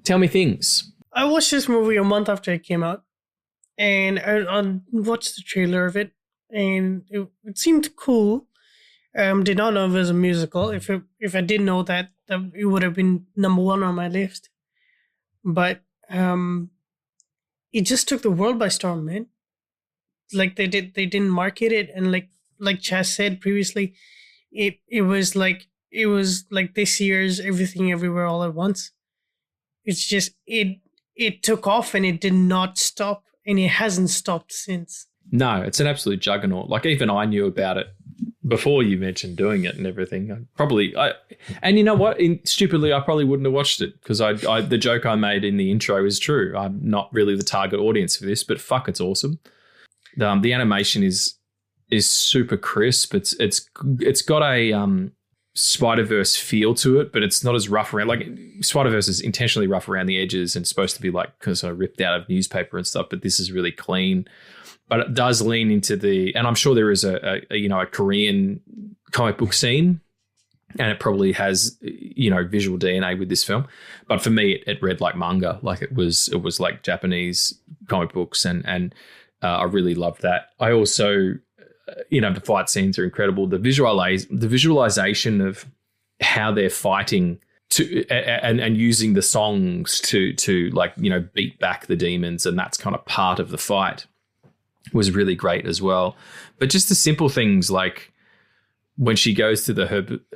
Tell me things. I watched this movie a month after it came out, and I watched the trailer of it, and it seemed cool. Did not know it was a musical. If I did know that, it would have been number 1 on my list. But it just took the world by storm, man. Like they didn't market it, and like Chaz said previously, it was like this year's Everything Everywhere All at Once. It's just it took off and it did not stop, and it hasn't stopped since. No, it's an absolute juggernaut. Like, even I knew about it before you mentioned doing it and everything. And you know what? Stupidly, I probably wouldn't have watched it because the joke I made in the intro is true. I'm not really the target audience for this, but fuck, it's awesome. The animation is super crisp. It's got a Spider-Verse feel to it, but it's not as rough around. Like Spider-Verse is intentionally rough around the edges and supposed to be like sort of ripped out of newspaper and stuff, but this is really clean. But it does lean into and I'm sure there is a Korean comic book scene, and it probably has, visual DNA with this film. But for me, it read like manga. Like it was like Japanese comic books, and I really loved that. I also, the fight scenes are incredible. The visualization of how they're fighting and using the songs to beat back the demons, and that's kind of part of the fight, was really great as well. But just the simple things like when she goes to the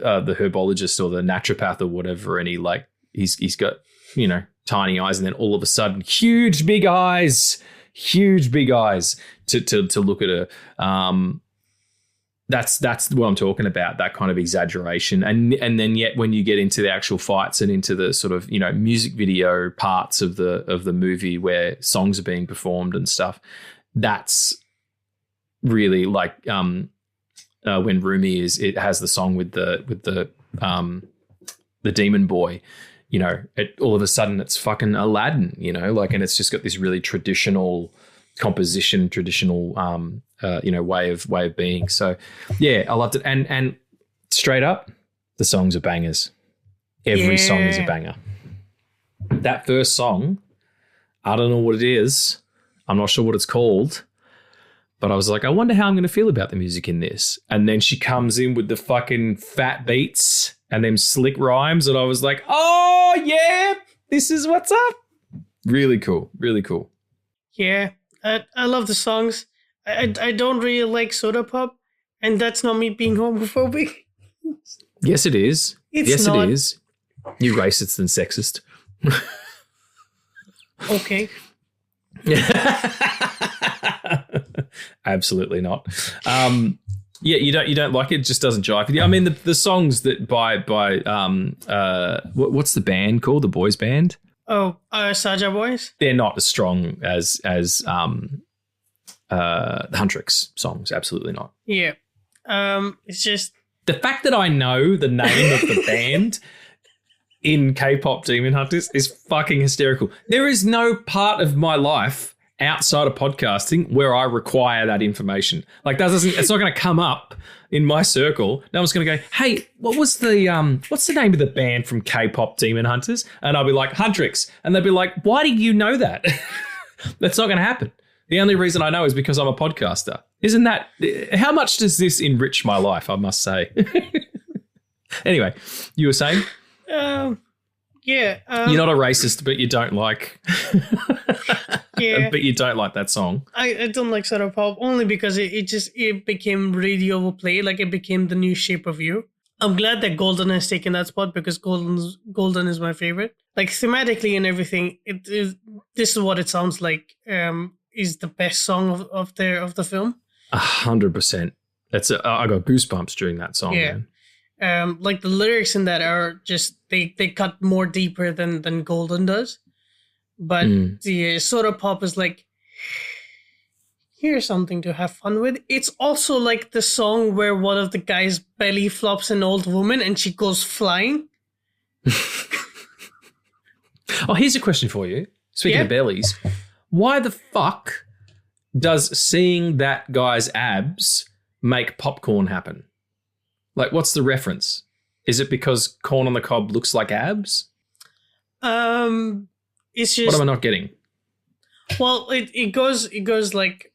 herbologist or the naturopath or whatever, and he's got tiny eyes, and then all of a sudden huge big eyes to look at her. That's what I'm talking about, that kind of exaggeration. And then yet when you get into the actual fights and into the sort of, music video parts of the movie where songs are being performed and stuff, that's really like when Rumi it has the song with the demon boy, all of a sudden it's fucking Aladdin, and it's just got this really traditional composition, way of being. So yeah, I loved it. And straight up, the songs are bangers. Every song is a banger. That first song, I don't know what it is. I'm not sure what it's called, but I was like, I wonder how I'm going to feel about the music in this. And then she comes in with the fucking fat beats and them slick rhymes, and I was like, oh yeah, this is what's up. Really cool. Really cool. Yeah, I love the songs. I don't really like soda pop, and that's not me being homophobic. Yes, it is. It's not. It is. You racist and sexist. Okay. Absolutely not. Yeah, you don't like it. It just doesn't jive with you. I mean, the songs that by what's the band called? The boys band? Oh, Saja Boys. They're not as strong as the Huntrix songs. Absolutely not. Yeah. It's just the fact that I know the name of the band in K-pop Demon Hunters is fucking hysterical. There is no part of my life outside of podcasting where I require that information. Like it's not going to come up in my circle. No one's going to go, hey, what's the name of the band from K-pop Demon Hunters? And I'll be like, Huntrix. And they'll be like, why do you know that? That's not going to happen. The only reason I know is because I'm a podcaster. Isn't that, how much does this enrich my life, I must say? Anyway, you were saying? Yeah. You're not a racist, but you don't like... Yeah. But you don't like that song. I don't like soda pop only because it became really overplayed. Like it became the new Shape of You. I'm glad that Golden has taken that spot because Golden is my favorite. Like thematically and everything, this is what it sounds like. Is the best song of the film. 100%. I got goosebumps during that song. Yeah. Man. Like the lyrics in that are just they cut more deeper than Golden does. But the soda pop is like, here's something to have fun with. It's also like the song where one of the guys belly flops an old woman and she goes flying. Oh, here's a question for you. Speaking of bellies, why the fuck does seeing that guy's abs make popcorn happen? Like, what's the reference? Is it because corn on the cob looks like abs? It's just... What am I not getting? Well, it goes like...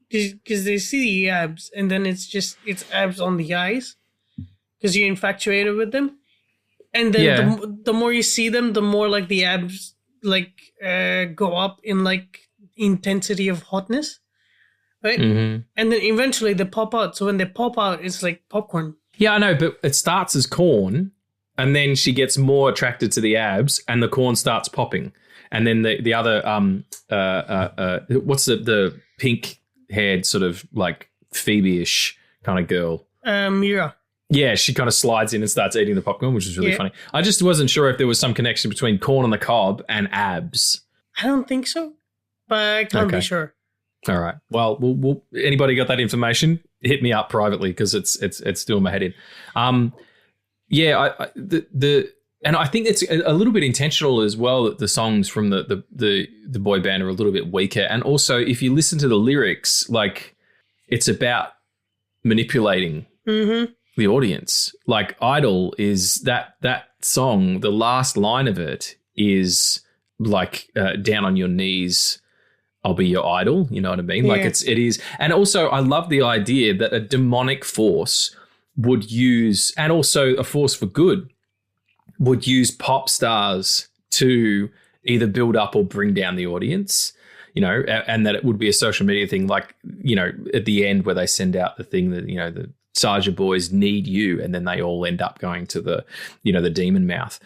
Because they see the abs, and then it's abs on the eyes. Because you're infatuated with them. And then the more you see them, the more like the abs like go up in like intensity of hotness. Right? Mm-hmm. And then eventually they pop out. So when they pop out, it's like popcorn. Yeah, I know, but it starts as corn, and then she gets more attracted to the abs, and the corn starts popping. And then the other, what's the pink-haired sort of like Phoebe-ish kind of girl? Mira. Yeah, she kind of slides in and starts eating the popcorn, which is really funny. I just wasn't sure if there was some connection between corn on the cob and abs. I don't think so, but I can't be sure. All right. Well, we'll anybody got that information? Hit me up privately because it's still in my head in. Yeah, and I think it's a little bit intentional as well that the songs from the boy band are a little bit weaker. And also, if you listen to the lyrics, like it's about manipulating the audience. Like Idol is that song, the last line of it is like down on your knees, I'll be your idol. You know what I mean? Yeah. Like it is. And also I love the idea that a demonic force would use, and also a force for good, would use pop stars to either build up or bring down the audience, you know, and that it would be a social media thing. Like, you know, at the end where they send out the thing that, you know, the Sarja boys need you, and then they all end up going to the, you know, the demon mouth.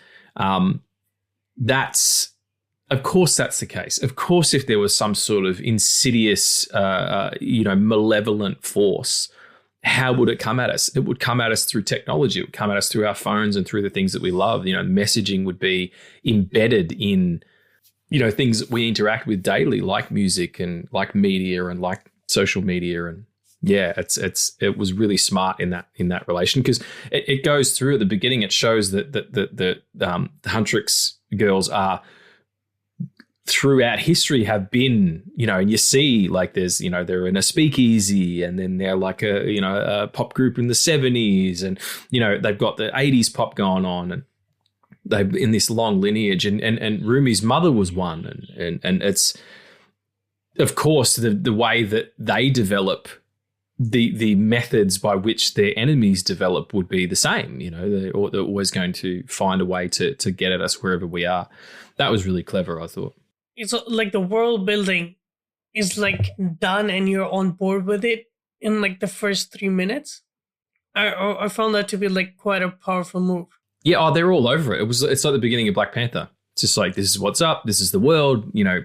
Of course that's the case. Of course, if there was some sort of insidious, you know, malevolent force, how would it come at us? It would come at us through technology. It would come at us through our phones and through the things that we love. You know, messaging would be embedded in, you know, things that we interact with daily, like music and like media and like social media. And yeah, it was really smart in that relation, because it goes through at the beginning. It shows that the Huntrix girls are, throughout history, have been, you know, and you see like there's, you know, they're in a speakeasy, and then they're like a, you know, a pop group in the 70s, and, you know, they've got the 80s pop going on, and they've in this long lineage, and Rumi's mother was one, and it's, of course, the way that they develop, the methods by which their enemies develop would be the same. You know, they're always going to find a way to get at us wherever we are. That was really clever, I thought. It's like the world building is like done and you're on board with it in like the first 3 minutes. I found that to be like quite a powerful move. Yeah, they're all over it. It's like the beginning of Black Panther. It's just like, this is what's up. This is the world. You know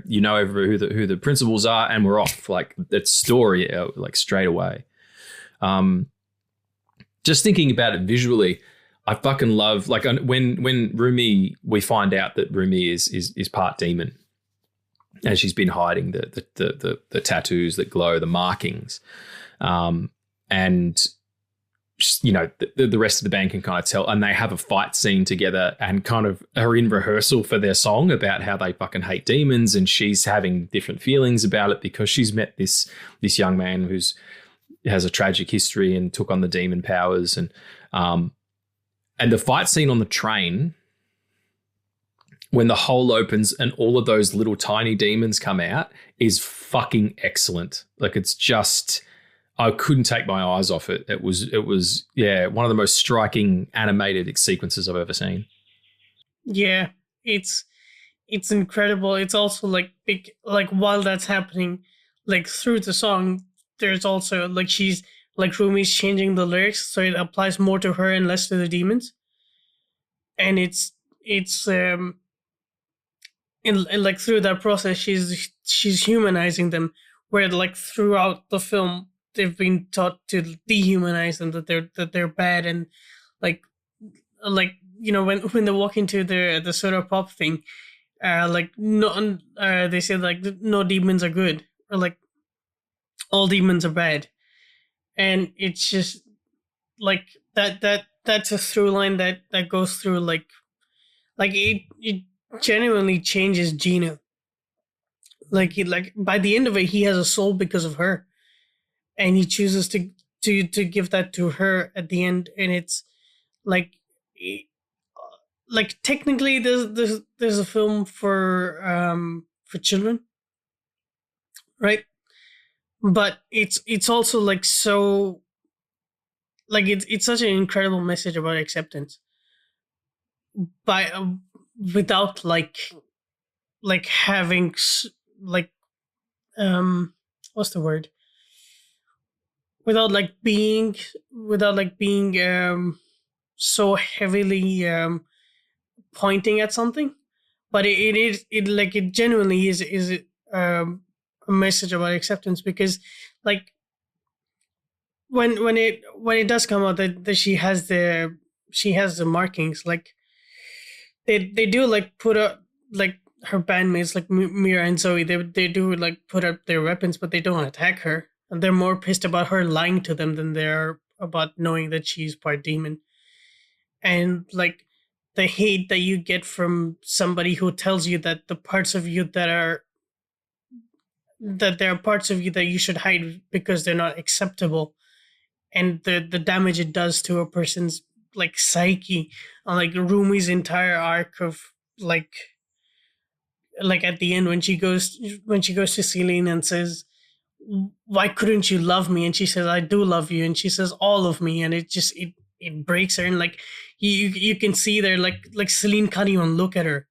who the principals are, and we're off. Like that's story, like straight away. Just thinking about it visually, I fucking love, like, when Rumi, we find out that Rumi is part demon, and she's been hiding the tattoos that glow, the markings, and you know the rest of the band can kind of tell, and they have a fight scene together and kind of are in rehearsal for their song about how they fucking hate demons, and she's having different feelings about it because she's met this young man who's has a tragic history and took on the demon powers, and the fight scene on the train, when the hole opens and all of those little tiny demons come out, is fucking excellent. Like, it's just, I couldn't take my eyes off it. It was one of the most striking animated sequences I've ever seen. Yeah, it's incredible. It's also like big, like while that's happening, like through the song, there's also like she's like Rumi's changing the lyrics so it applies more to her and less to the demons. And it's in like through that process, she's humanizing them, where like throughout the film they've been taught to dehumanize them, that they're bad, and like you know when they walk into the soda pop thing, like no, they say like no demons are good, or like all demons are bad, and it's just like that's a through line that goes through like it genuinely changes Gino. Like by the end of it, he has a soul because of her, and he chooses to give that to her at the end. And it's like technically there's a film for children, right? But it's also like so like it's such an incredible message about acceptance by without like having like what's the word, without being so heavily pointing at something, but it genuinely is a message about acceptance, because like when it does come out that she has the markings, like they do like put up like her bandmates like Mira and Zoe, they do like put up their weapons, but they don't attack her, and they're more pissed about her lying to them than they're about knowing that she's part demon. and like the hate that you get from somebody who tells you that the parts of you that there are parts of you that you should hide because they're not acceptable, and the damage it does to a person's like psyche, like Rumi's entire arc of like at the end when she goes to Celine and says, why couldn't you love me? And she says, I do love you. And she says, all of me. And it breaks her. And like you can see there, like Celine can't even look at her.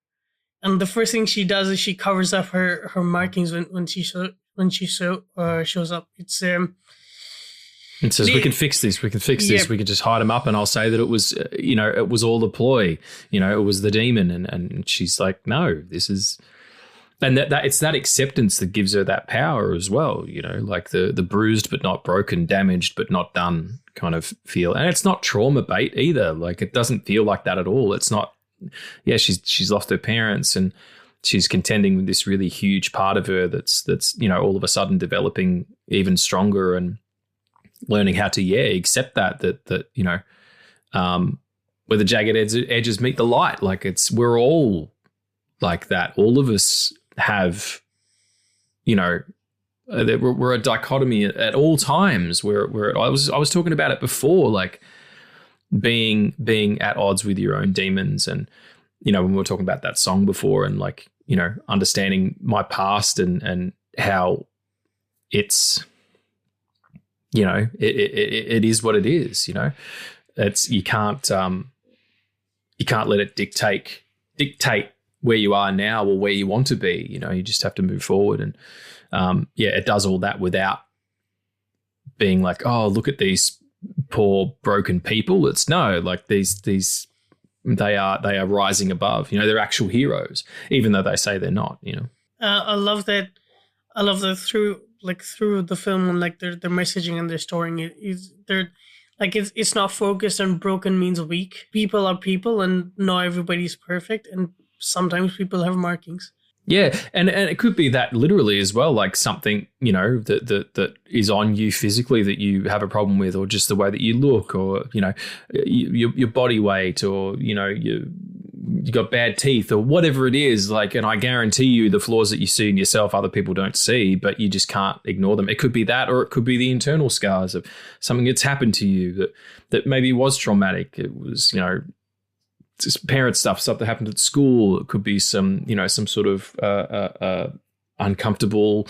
And the first thing she does is she covers up her markings when she shows up. It says, we can fix this. We can fix this. We can just hide them up. And I'll say that it was, it was all a ploy. It was the demon. And she's like, no, this is. And that it's that acceptance that gives her that power as well, like the bruised but not broken, damaged but not done kind of feel. And it's not trauma bait either. Like it doesn't feel like that at all. It's not. Yeah, she's lost her parents and she's contending with this really huge part of her that's all of a sudden developing even stronger and learning how to accept that where the jagged edges meet the light. Like we're all like that. All of us have, we're a dichotomy at all times. Where I was talking about it before, like being at odds with your own demons, and when we were talking about that song before, and like understanding my past and how it's it is what it is. It's you can't let it dictate where you are now or where you want to be. You just have to move forward. And it does all that without being like, oh, look at these poor broken people. It's no, like these they are rising above. They're actual heroes, even though they say they're not. I love that through the film, and like their messaging and their story it's not focused on broken means weak. People are people, and not everybody's perfect, and sometimes people have markings. Yeah, and it could be that literally as well, like something, that is on you physically that you have a problem with, or just the way that you look, or, your body weight, or, you got bad teeth, or whatever it is. Like, and I guarantee you the flaws that you see in yourself, other people don't see, but you just can't ignore them. It could be that, or it could be the internal scars of something that's happened to you that maybe was traumatic. It was, just parent stuff that happened at school. It could be some sort of uncomfortable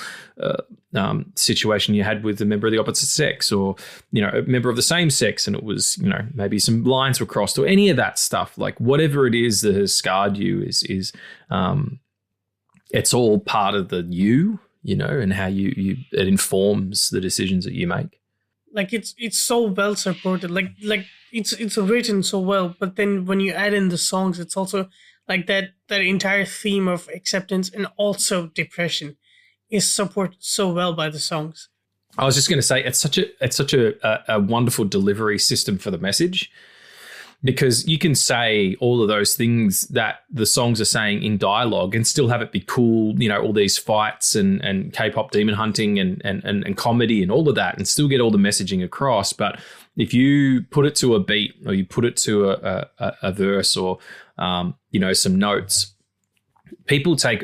situation you had with a member of the opposite sex, or a member of the same sex, and it was maybe some lines were crossed, or any of that stuff. Like whatever it is that has scarred you is it's all part of the and how you it informs the decisions that you make. Like it's so well supported. Like it's written so well, but then when you add in the songs, it's also like that entire theme of acceptance and also depression is supported so well by the songs. I was just going to say it's such a wonderful delivery system for the message, because you can say all of those things that the songs are saying in dialogue and still have it be cool, all these fights and K-pop demon hunting and comedy and all of that, and still get all the messaging across. But if you put it to a beat, or you put it to a verse, or some notes,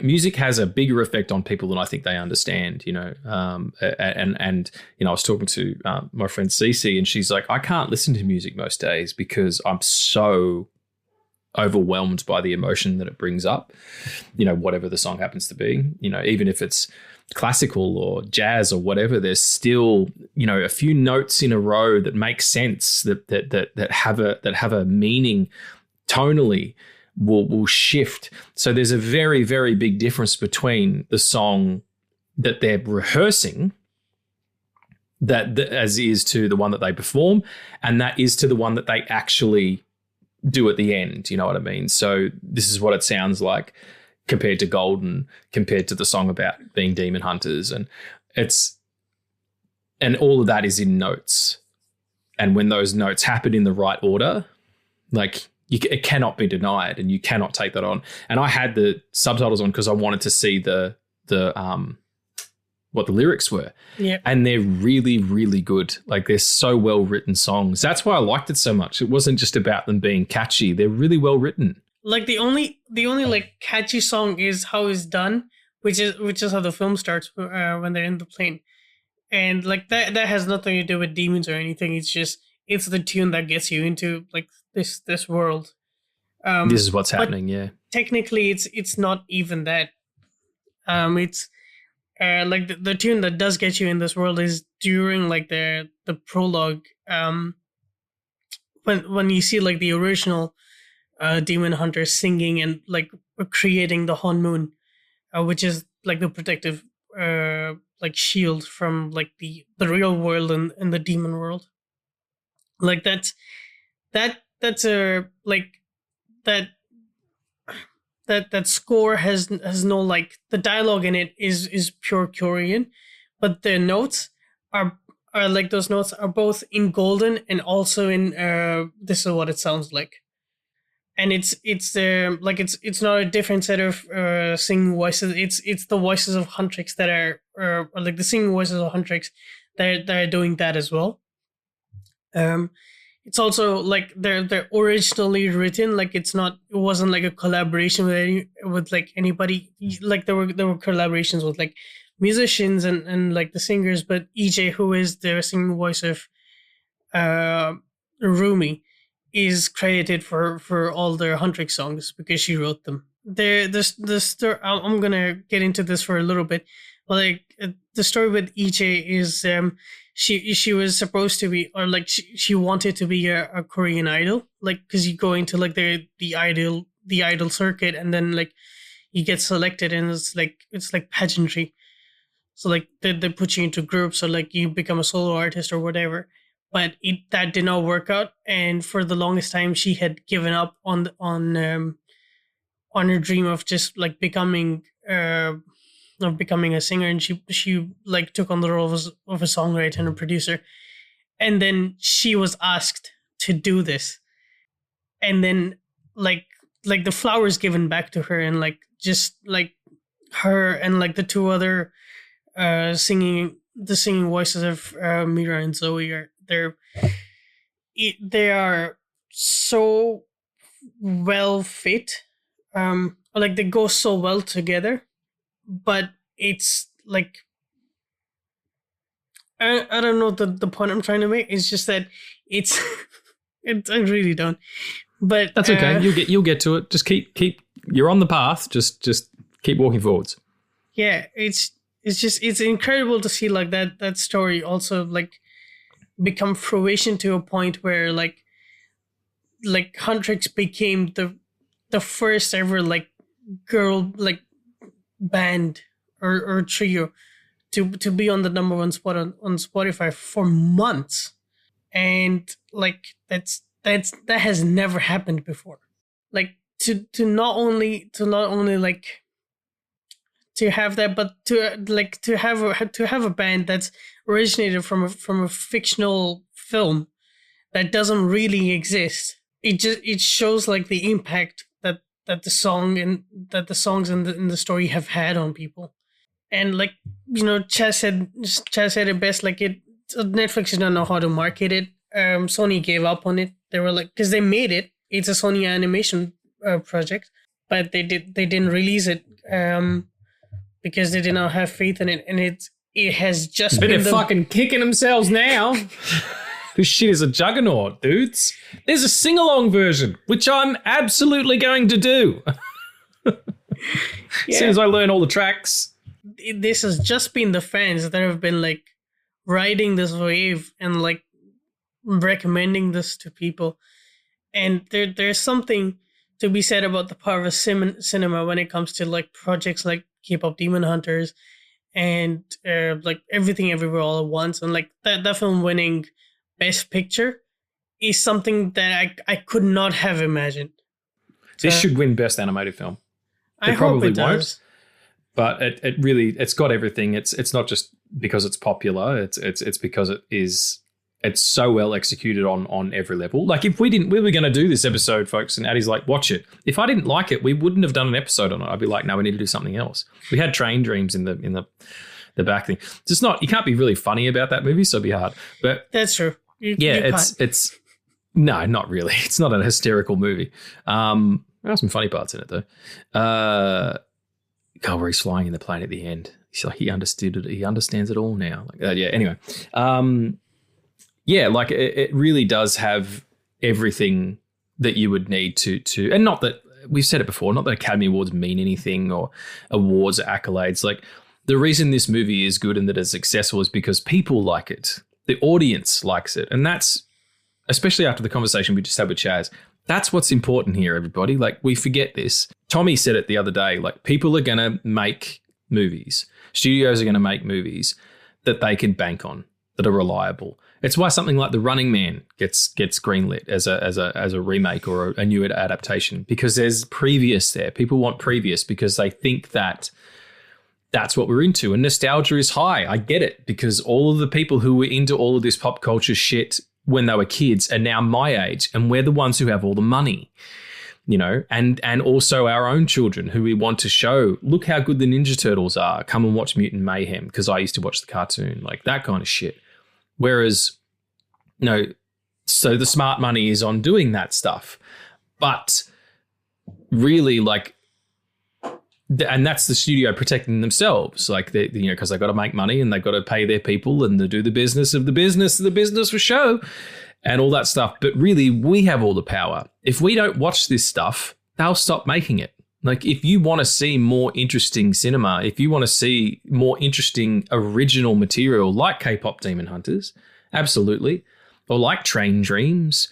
music has a bigger effect on people than I think they understand. I was talking to my friend Cece, and she's like, I can't listen to music most days because I'm so overwhelmed by the emotion that it brings up. Whatever the song happens to be. Even if it's classical or jazz or whatever, there's still a few notes in a row that make sense, that have a meaning tonally, will shift. So there's a very, very big difference between the song that they're rehearsing, that as is to the one that they perform, and that is to the one that they actually do at the end. You know what I mean? So this is what it sounds like compared to Golden, compared to the song about being demon hunters. And all of that is in notes. And when those notes happen in the right order, like it cannot be denied, and you cannot take that on. And I had the subtitles on because I wanted to see the what the lyrics were. Yeah. And they're really, really good. Like, they're so well written songs. That's why I liked it so much. It wasn't just about them being catchy. They're really well written. Like the only like catchy song is How It's Done, which is how the film starts when they're in the plane. And like that has nothing to do with demons or anything. It's the tune that gets you into like this world. This is what's happening, yeah. Technically it's not even that. It's like the tune that does get you in this world is during like the prologue, when you see like the original demon hunters singing and like creating the Honmoon, which is like the protective like shield from like the real world and the demon world. Like that's a like that score has no like, the dialogue in it is pure Korean, but the notes are like, those notes are both in golden and also in this is what it sounds like. And it's like it's not a different set of singing voices. It's the voices of Huntrix that are like the singing voices of Huntrix that are doing that as well. It's also like they're originally written, like it wasn't like a collaboration with like anybody. Like there were collaborations with like musicians and like the singers, but EJ, who is the singing voice of Rumi, is credited for all their Huntrix songs because she wrote them. The story, I'm gonna get into this for a little bit, but like the story with EJ is she was supposed to be, or like she wanted to be a Korean idol, like because you go into like the idol circuit and then like you get selected and it's like pageantry. So like they put you into groups or like you become a solo artist or whatever. But that did not work out, and for the longest time she had given up on her dream of just like becoming a singer, and she like took on the role of a songwriter and a producer, and then she was asked to do this, and then like the flowers given back to her, and like just like her and like the two other singing voices of Mira and Zoe are. They are so well fit, like they go so well together, but it's like I don't know the point I'm trying to make. It's just that it's I really don't, but that's okay. You'll get to it. Just keep you're on the path. Just keep walking forwards. Yeah, it's incredible to see like that story also like become fruition to a point where like Huntrix became the first ever like girl like band or trio to be on the number one spot on Spotify for months, and like that has never happened before. Like to not only like to have that, but to have a band that's originated from a fictional film that doesn't really exist. It shows like the impact that the songs in the story have had on people. And like, you know, Chaz said it best. Like Netflix didn't know how to market it. Sony gave up on it. They were like, because they made it. It's a Sony animation project, but they didn't release it. Because they did not have faith in it, and it has just but been they're fucking kicking themselves now. This shit is a juggernaut, dudes. There's a sing-along version, which I'm absolutely going to do. As soon as I learn all the tracks. This has just been the fans that have been like riding this wave and like recommending this to people. And there's something to be said about the power of cinema when it comes to like projects like K-pop Demon Hunters and like Everything Everywhere All at Once, and like that film winning Best Picture is something that I could not have imagined. This should win Best Animated Film. I hope it does. But it's got everything. It's not just because it's popular. It's because it's so well executed on every level. Like if we were going to do this episode, folks, and Addie's like, watch it. If I didn't like it, we wouldn't have done an episode on it. I'd be like, no, we need to do something else. We had Train Dreams in the the back thing. It's not, you can't be really funny about that movie, so it'd be hard. But that's true. It's no, not really. It's not a hysterical movie. There are some funny parts in it though. Where he's flying in the plane at the end. He's like, he understood it. He understands it all now. Anyway. Like it really does have everything that you would need to, and not that we've said it before, not that Academy Awards mean anything or awards or accolades. Like the reason this movie is good and that it's successful is because people like it. The audience likes it. And that's, especially after the conversation we just had with Chaz, that's what's important here, everybody. Like we forget this. Tommy said it the other day, like people are going to make movies. Studios are going to make movies that they can bank on, that are reliable. It's why something like The Running Man gets greenlit as a remake or a new adaptation, because there's previous there. People want previous because they think that that's what we're into. And nostalgia is high. I get it, because all of the people who were into all of this pop culture shit when they were kids are now my age, and we're the ones who have all the money, and also our own children who we want to show, look how good the Ninja Turtles are. Come and watch Mutant Mayhem, because I used to watch the cartoon, like that kind of shit. Whereas, so the smart money is on doing that stuff. But really, and that's the studio protecting themselves, because they got to make money and they got to pay their people and they do the business for show and all that stuff. But really, we have all the power. If we don't watch this stuff, they'll stop making it. Like, if you want to see more interesting cinema, if you want to see more interesting original material like K-pop Demon Hunters, absolutely, or like Train Dreams,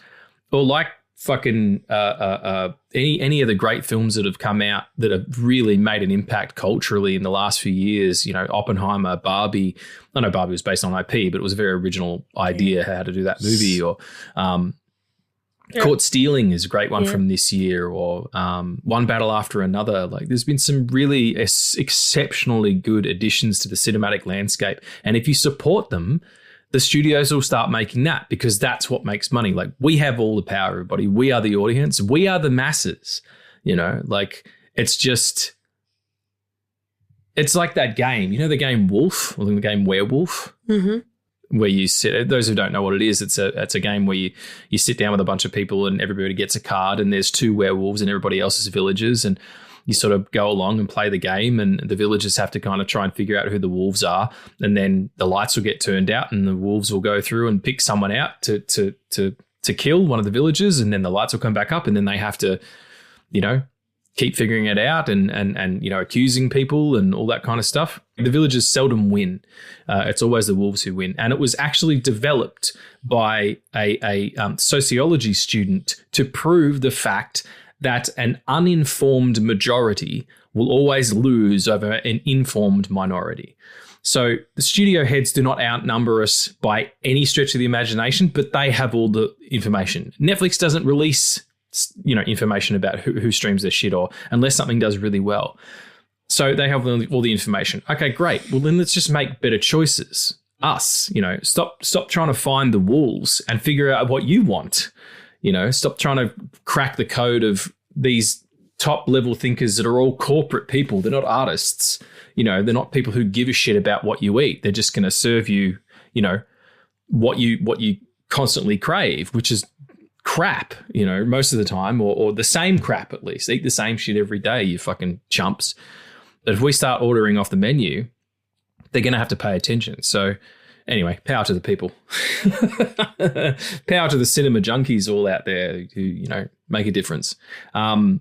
or like fucking any of the great films that have come out that have really made an impact culturally in the last few years, Oppenheimer, Barbie. I know Barbie was based on IP, but it was a very original idea how to do that movie, or Caught Stealing is a great one from this year, or One Battle After Another. Like, there's been some really exceptionally good additions to the cinematic landscape. And if you support them, the studios will start making that, because that's what makes money. Like, we have all the power, everybody. We are the audience. We are the masses, it's like that game, the game Wolf, or the game Werewolf, where you sit, those who don't know what it is, it's a game where you sit down with a bunch of people and everybody gets a card, and there's two werewolves and everybody else is villagers, and you sort of go along and play the game, and the villagers have to kind of try and figure out who the wolves are. And then the lights will get turned out and the wolves will go through and pick someone out to kill one of the villagers. And then the lights will come back up, and then they have to, keep figuring it out and accusing people and all that kind of stuff. The villagers seldom win. It's always the wolves who win. And it was actually developed by a sociology student to prove the fact that an uninformed majority will always lose over an informed minority. So the studio heads do not outnumber us by any stretch of the imagination, but they have all the information. Netflix doesn't release, information about who streams their shit, or unless something does really well. So they have all the information. Okay, great. Well, then let's just make better choices. Us, stop trying to find the wolves and figure out what you want. Stop trying to crack the code of these top level thinkers that are all corporate people. They're not artists. They're not people who give a shit about what you eat. They're just going to serve you, what you constantly crave, which is crap, most of the time, or the same crap at least. Eat the same shit every day, you fucking chumps. But if we start ordering off the menu, they're going to have to pay attention. So anyway, power to the people. Power to the cinema junkies all out there who, make a difference. And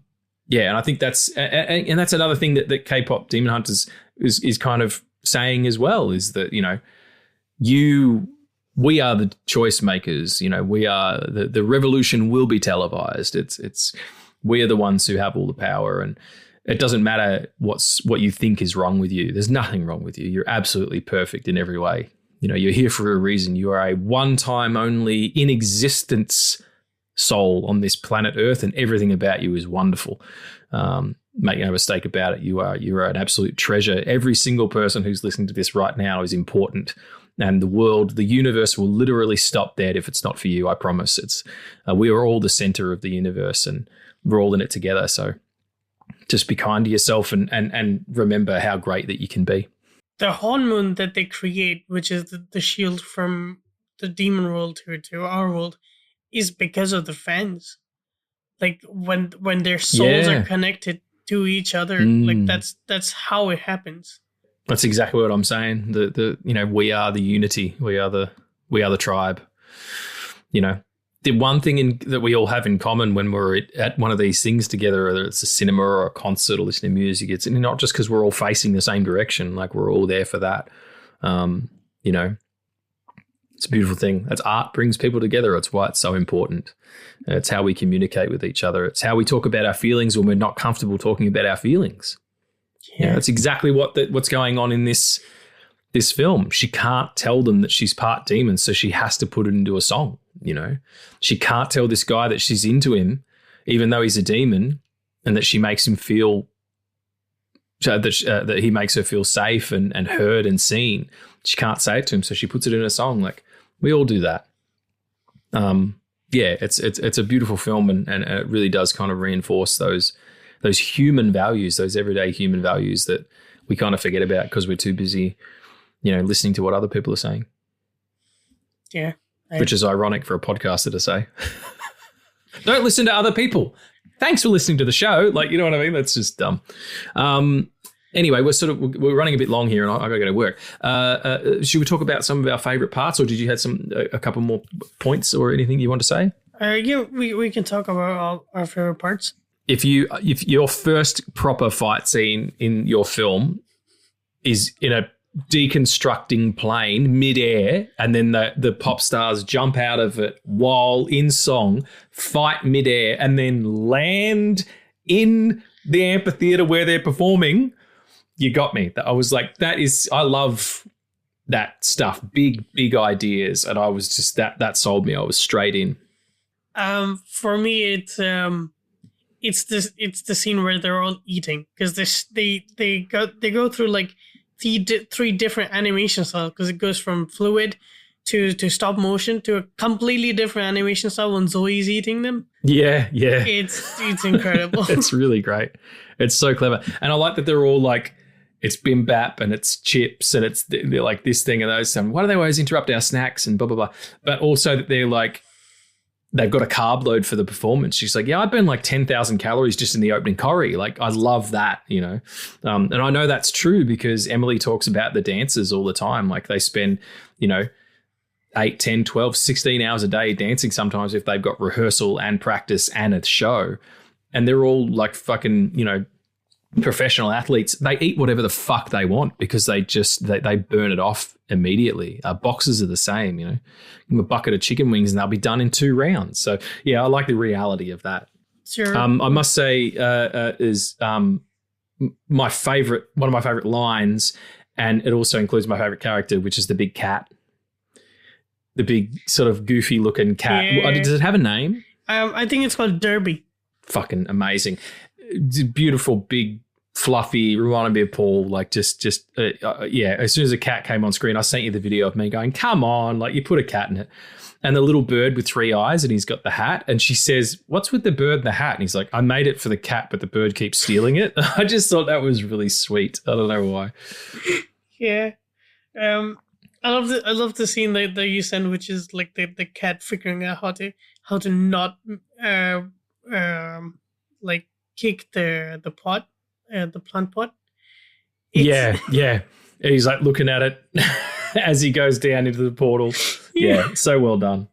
I think that's another thing that K-pop Demon Hunters is kind of saying as well, is that, we are the choice makers. We are the revolution will be televised. We are the ones who have all the power, and it doesn't matter what you think is wrong with you. There's nothing wrong with you. You're absolutely perfect in every way. You're here for a reason. You are a one-time only in existence soul on this planet Earth, and everything about you is wonderful. Make no mistake about it. You are an absolute treasure. Every single person who's listening to this right now is important. And the universe will literally stop dead if it's not for you. I promise. We are all the center of the universe, and we're all in it together. So just be kind to yourself and remember how great that you can be. the Honmoon that they create, which is the shield from the demon world to our world, is because of the fans. Like when their souls are connected to each other, like that's how it happens. That's exactly what I'm saying. The we are the unity. We are the tribe. The one thing that we all have in common when we're at one of these things together, whether it's a cinema or a concert or listening to music, it's not just because we're all facing the same direction. Like we're all there for that. It's a beautiful thing. That's art brings people together. It's why it's so important. It's how we communicate with each other. It's how we talk about our feelings when we're not comfortable talking about our feelings. Yeah, that's exactly what's going on in this film. She can't tell them that she's part demon, so she has to put it into a song. She can't tell this guy that she's into him, even though he's a demon, and that she makes him feel that he makes her feel safe and heard and seen. She can't say it to him, so she puts it in a song. Like we all do that. It's a beautiful film, and it really does kind of reinforce those human values, those everyday human values that we kind of forget about because we're too busy, listening to what other people are saying. Yeah. Which is ironic for a podcaster to say. Don't listen to other people. Thanks for listening to the show. Like, you know what I mean? That's just dumb. Anyway, we're running a bit long here, and I got to go to work. Should we talk about some of our favorite parts, or did you have a couple more points or anything you want to say? We can talk about all our favorite parts. If your first proper fight scene in your film is in a deconstructing plane midair, and then the pop stars jump out of it while in song, fight midair, and then land in the amphitheater where they're performing, you got me. I was like, I love that stuff. Big ideas. And I was just, that sold me. I was straight in. For me, it's the scene where they're all eating, because they go through like three different animation styles, because it goes from fluid to stop motion to a completely different animation style when Zoe's eating them. Yeah. It's incredible. It's really great. It's so clever. And I like that they're all like, it's bim bap and it's chips and they're like this thing and those. And why do they always interrupt our snacks and blah, blah, blah. But also that they're like, they've got a carb load for the performance. She's like, yeah, I burned like 10,000 calories just in the opening choreo. Like, I love that, And I know that's true because Emily talks about the dancers all the time. Like they spend, 8, 10, 12, 16 hours a day dancing sometimes if they've got rehearsal and practice and a show. And they're all like fucking, professional athletes. They eat whatever the fuck they want because they burn it off immediately. Boxers are the same, Give them a bucket of chicken wings and they'll be done in 2 rounds. So yeah, I like the reality of that. Sure. I must say is one of my favorite lines, and it also includes my favorite character, which is the big cat. The big sort of goofy looking cat. Yeah. Does it have a name? I think it's called Derby. Fucking amazing. Beautiful, big, fluffy, reminded me of Paul. Like as soon as a cat came on screen, I sent you the video of me going, come on, like you put a cat in it. And the little bird with 3 eyes, and he's got the hat. And she says, what's with the bird and the hat? And he's like, I made it for the cat, but the bird keeps stealing it. I just thought that was really sweet. I don't know why. Yeah. I love the scene that you send, which is like the cat figuring out how to not like kick the pot, the plant pot. Yeah. He's like looking at it as he goes down into the portal. Yeah, so well done.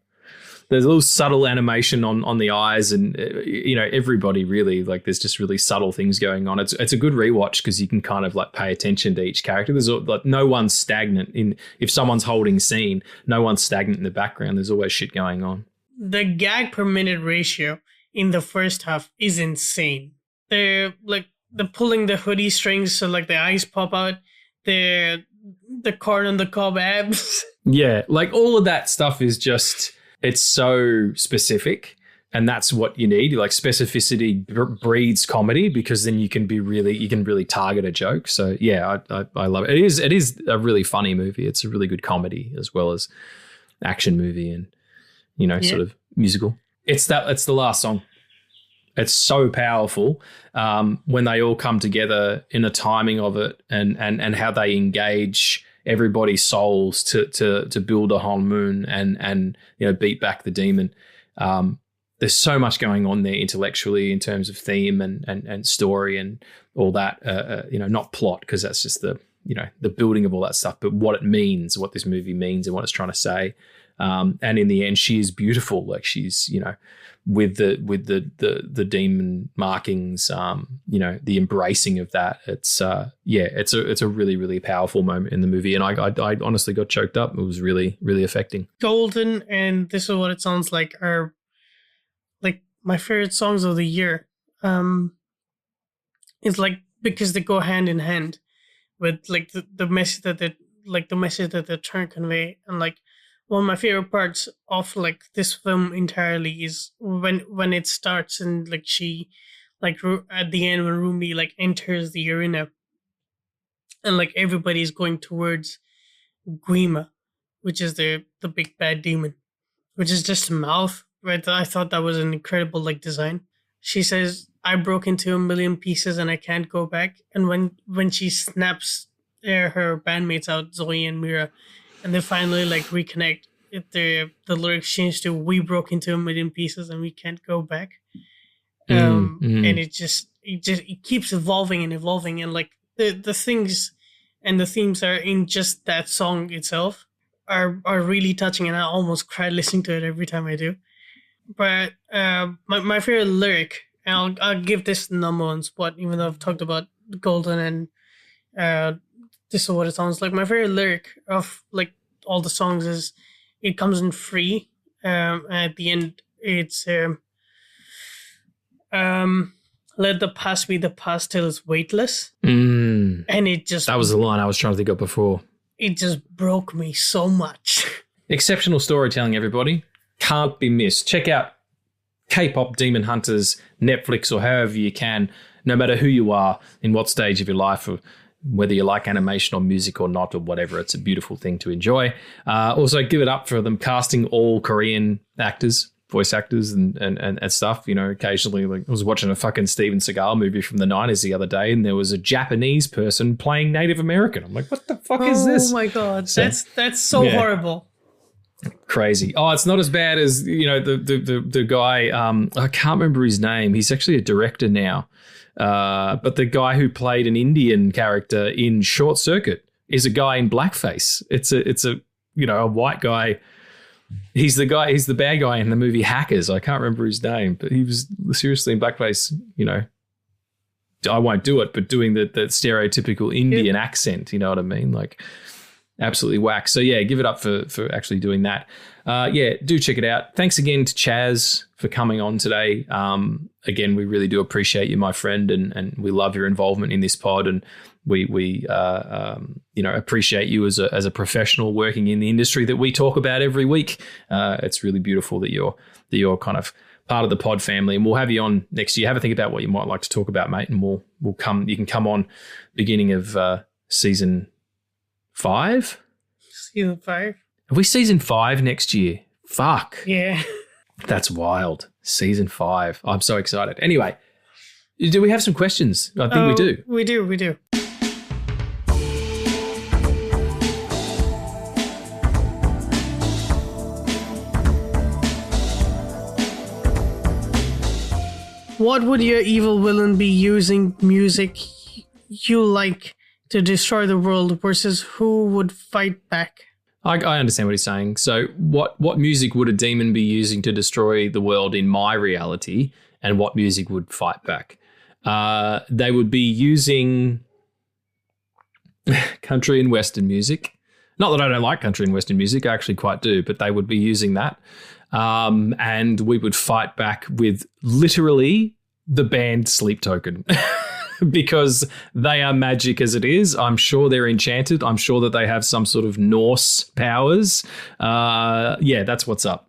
There's a little subtle animation on the eyes, and everybody really, like, there's just really subtle things going on. It's a good rewatch because you can kind of like pay attention to each character. There's like no one's stagnant if someone's holding scene, no one's stagnant in the background. There's always shit going on. The gag per minute ratio in the first half is insane. They're like the pulling the hoodie strings so like the eyes pop out. The corn on the cob abs. Yeah, like all of that stuff is just. It's so specific, and that's what you need. Like specificity breeds comedy because then you can really target a joke. So yeah, I love it. It is a really funny movie. It's a really good comedy as well as action movie and sort of musical. It's the last song. It's so powerful when they all come together in the timing of it and how they engage everybody's souls to build a Honmoon and beat back the demon. There's so much going on there intellectually in terms of theme and story and all that. Not plot, because that's just the building of all that stuff, but what it means, what this movie means, and what it's trying to say. And in the end, she is beautiful. Like she's with the demon markings, the embracing of that. It's a really, really powerful moment in the movie, and I honestly got choked up. It was really, really affecting. Golden and This Is What It Sounds Like are like my favorite songs of the year. It's like because they go hand in hand with like the message that they're trying to convey. And like one of my favorite parts of like this film entirely is when it starts and like she like at the end when Rumi like enters the arena and like everybody's going towards Guima, which is the big bad demon, which is just a mouth. Right, I thought that was an incredible like design. She says, "I broke into a million pieces and I can't go back." And when she snaps her bandmates out, Zoe and Mira, and they finally like reconnect, the lyrics change to "We broke into a million pieces and we can't go back." And it keeps evolving and evolving, and like the things and the themes are in just that song itself are really touching, and I almost cry listening to it every time I do. But my favorite lyric, and I'll give this the number one spot, even though I've talked about Golden and This Is What It Sounds Like. My favorite lyric of like all the songs is "It comes in free." At the end, it's "Let the past be the past till it's weightless." And it just... That was the line I was trying to think of before. It just broke me so much. Exceptional storytelling, everybody. Can't be missed. Check out K-pop Demon Hunters, Netflix, or however you can, no matter who you are, in what stage of your life, or whether you like animation or music or not or whatever. It's a beautiful thing to enjoy. Also, give it up for them casting all Korean actors, voice actors and stuff. Occasionally, like I was watching a fucking Steven Seagal movie from the 90s the other day, and there was a Japanese person playing Native American. I'm like, what the fuck is this? Oh my God. That's so horrible. Crazy. Oh, it's not as bad as, the guy, I can't remember his name. He's actually a director now. But the guy who played an Indian character in Short Circuit is a guy in blackface. It's a white guy. He's the bad guy in the movie Hackers. I can't remember his name, but he was seriously in blackface, I won't do it, but doing the stereotypical Indian accent, you know what I mean? Like, absolutely whack. So yeah, give it up for actually doing that. Do check it out. Thanks again to Chaz for coming on today. Again, we really do appreciate you, my friend, and we love your involvement in this pod, and we appreciate you as a professional working in the industry that we talk about every week. It's really beautiful that you're kind of part of the pod family, and we'll have you on next year. Have a think about what you might like to talk about, mate, and we'll come. You can come on beginning of season 5? Season 5. Are we season 5 next year? Fuck. Yeah. That's wild. Season 5. I'm so excited. Anyway, do we have some questions? I think we do. We do. What would your evil villain be using music you like to destroy the world versus who would fight back? I understand what he's saying. So what music would a demon be using to destroy the world in my reality, and what music would fight back? They would be using country and Western music. Not that I don't like country and Western music, I actually quite do, but they would be using that. And we would fight back with literally the band Sleep Token. Because they are magic as it is. I'm sure they're enchanted. I'm sure that they have some sort of Norse powers. That's what's up.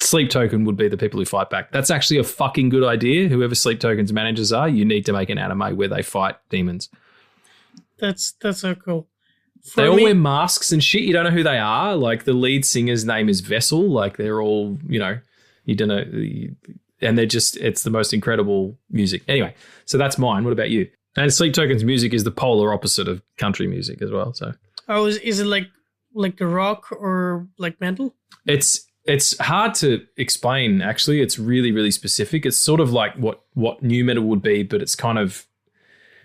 Sleep Token would be the people who fight back. That's actually a fucking good idea. Whoever Sleep Token's managers are, you need to make an anime where they fight demons. That's so cool. They all wear masks and shit. You don't know who they are. Like the lead singer's name is Vessel. Like they're all, you don't know. and it's the most incredible music. Anyway, so that's mine. What about you? And Sleep Token's music is the polar opposite of country music as well. So, is it like a rock or like metal? It's hard to explain. Actually, it's really, really specific. It's sort of like what new metal would be, but it's kind of,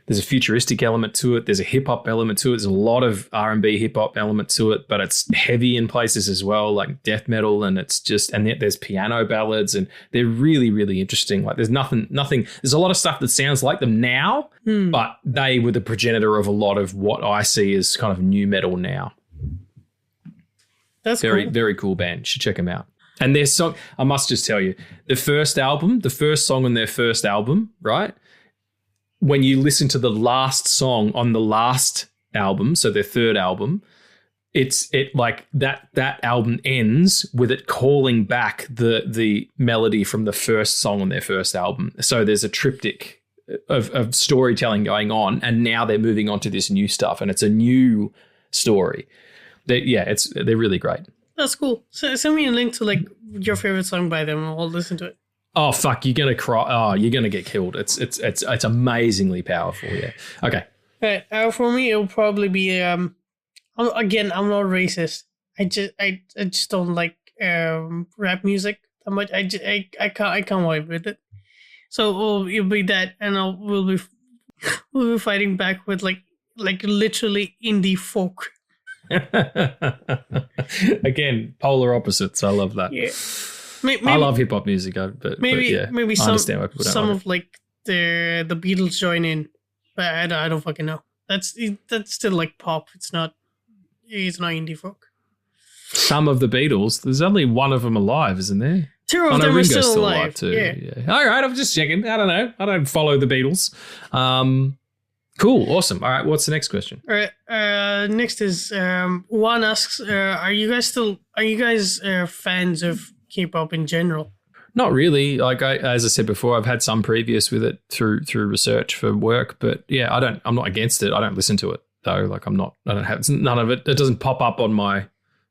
there's a futuristic element to it. There's a hip hop element to it. There's a lot of R&B hip hop element to it, but it's heavy in places as well, like death metal. And it's just, and there's piano ballads, and they're really, really interesting. Like there's nothing, there's a lot of stuff that sounds like them now, but they were the progenitor of a lot of what I see as kind of new metal now. That's very, cool. very cool band. You should check them out. And their song, I must just tell you, the first song on their first album, right? When you listen to the last song on the last album, so their third album, it like that album ends with it calling back the melody from the first song on their first album. So there's a triptych of storytelling going on, and now they're moving on to this new stuff, and it's a new story. They're really great. That's cool. So send me a link to like your favorite song by them, and I'll listen to it. Oh fuck! You're gonna cry. Oh, you're gonna get killed. It's amazingly powerful. Yeah. Okay. All right. For me, it'll probably be I'm not racist. I just don't like rap music that much. I can't vibe with it. So it'll be that, and we'll be fighting back with like literally indie folk. Again, polar opposites. I love that. Yeah. I love hip hop music, but maybe I understand why people don't some like of like the Beatles join in, but I don't fucking know. That's still like pop. It's not indie folk. Some of the Beatles. There's only one of them alive, isn't there? Two of them are Ringo's still alive too. Yeah. All right, I'm just checking. I don't know. I don't follow the Beatles. Cool, awesome. All right, what's the next question? All right. Next is Juan asks, are you guys fans of K-pop in general? Not really. Like as I said before, I've had some previous with it through research for work, but yeah, I'm not against it. I don't listen to it though. Like I don't have none of it. It doesn't pop up on my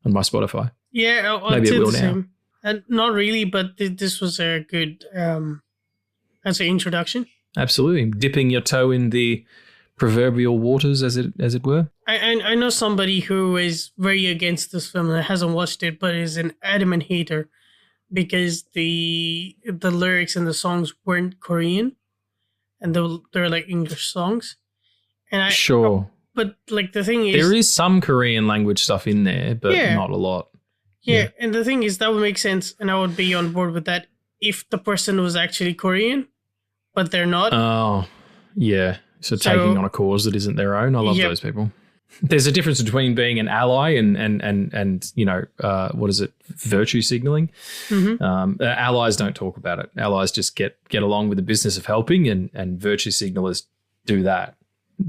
Spotify. Yeah, maybe it will now. And not really, but this was a good as an introduction. Absolutely, dipping your toe in the proverbial waters, as it were. I know somebody who is very against this film and hasn't watched it, but is an adamant hater because the lyrics and the songs weren't Korean, and they're like English songs. And sure, but like the thing is, there is some Korean language stuff in there, but not a lot. Yeah, and the thing is that would make sense, and I would be on board with that if the person was actually Korean, but they're not. Oh, yeah. So taking on a cause that isn't their own. I love those people. There's a difference between being an ally and you know, what is it? Virtue signaling. Mm-hmm. Allies don't talk about it. Allies just get along with the business of helping, and virtue signalers do that.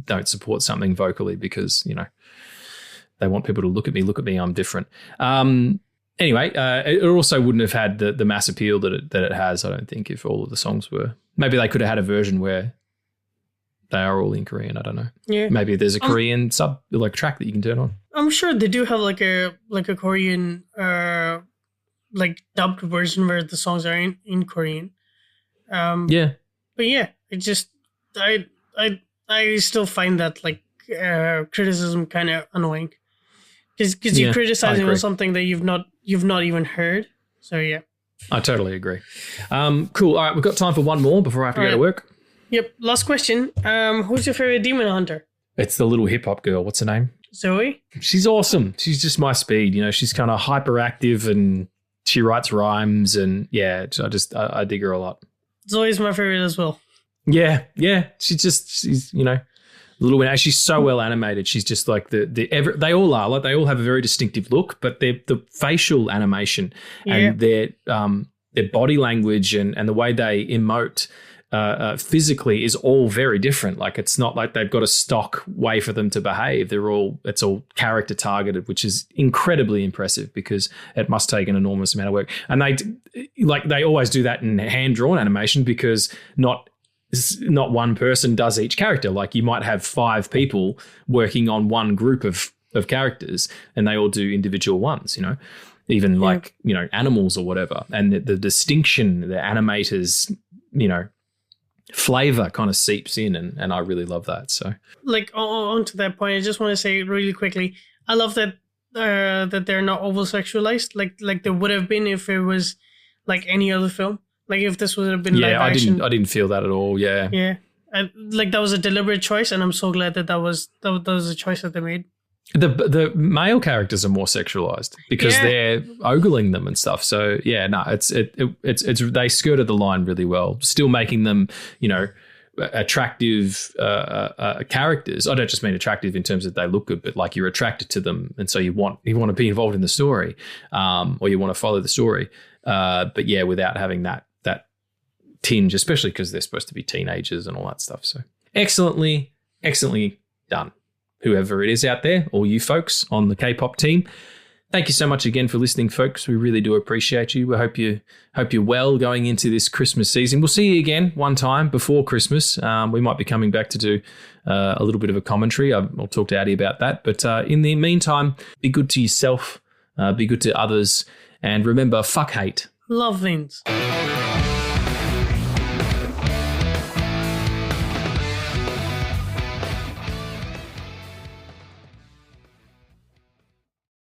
Don't support something vocally because, you know, they want people to look at me, I'm different. Anyway, it also wouldn't have had the mass appeal that it has, I don't think, if all of the songs were. Maybe they could have had a version where they are all in Korean. I don't know. Yeah. Maybe there's a Korean track that you can turn on. I'm sure they do have like a Korean like dubbed version where the songs are in Korean. Yeah. But yeah, it just I still find that like criticism kind of annoying because you're criticizing on something that you've not even heard. So yeah. I totally agree. Cool. All right, we've got time for one more before I have to go to work. Yep. Last question. Who's your favorite demon hunter? It's the little hip hop girl. What's her name? Zoe. She's awesome. She's just my speed. You know, she's kind of hyperactive and she writes rhymes, and yeah, I dig her a lot. Zoe's my favorite as well. Yeah. She's you know, little. She's so well animated. She's just like they all are. Like they all have a very distinctive look, but the facial animation and their body language and the way they emote physically is all very different. Like it's not like they've got a stock way for them to behave. It's all character targeted, which is incredibly impressive because it must take an enormous amount of work. And they always do that in hand drawn animation because not one person does each character. Like you might have 5 people working on one group of characters and they all do individual ones, you know. even like, you know, animals or whatever. And the distinction, the animators, you know, flavor kind of seeps in, and I really love that. So, like, on to that point, I just want to say really quickly, I love that that they're not over sexualized, like they would have been if it was like any other film. Like if this would have been live action. I didn't feel that at all. Yeah. Like that was a deliberate choice, and I'm so glad that was a choice that they made. The male characters are more sexualized because they're ogling them and stuff. So yeah, no, it's they skirted the line really well, still making them, you know, attractive characters. I don't just mean attractive in terms of they look good, but like you're attracted to them, and so you want to be involved in the story, or you want to follow the story. But yeah, without having that tinge, especially because they're supposed to be teenagers and all that stuff. So excellently done. Whoever it is out there, all you folks on the K-pop team, thank you so much again for listening, folks. We really do appreciate you. We hope you're well going into this Christmas season. We'll see you again one time before Christmas. We might be coming back to do a little bit of a commentary. I'll talk to Addie about that. But in the meantime, be good to yourself, be good to others, and remember, fuck hate. Love things.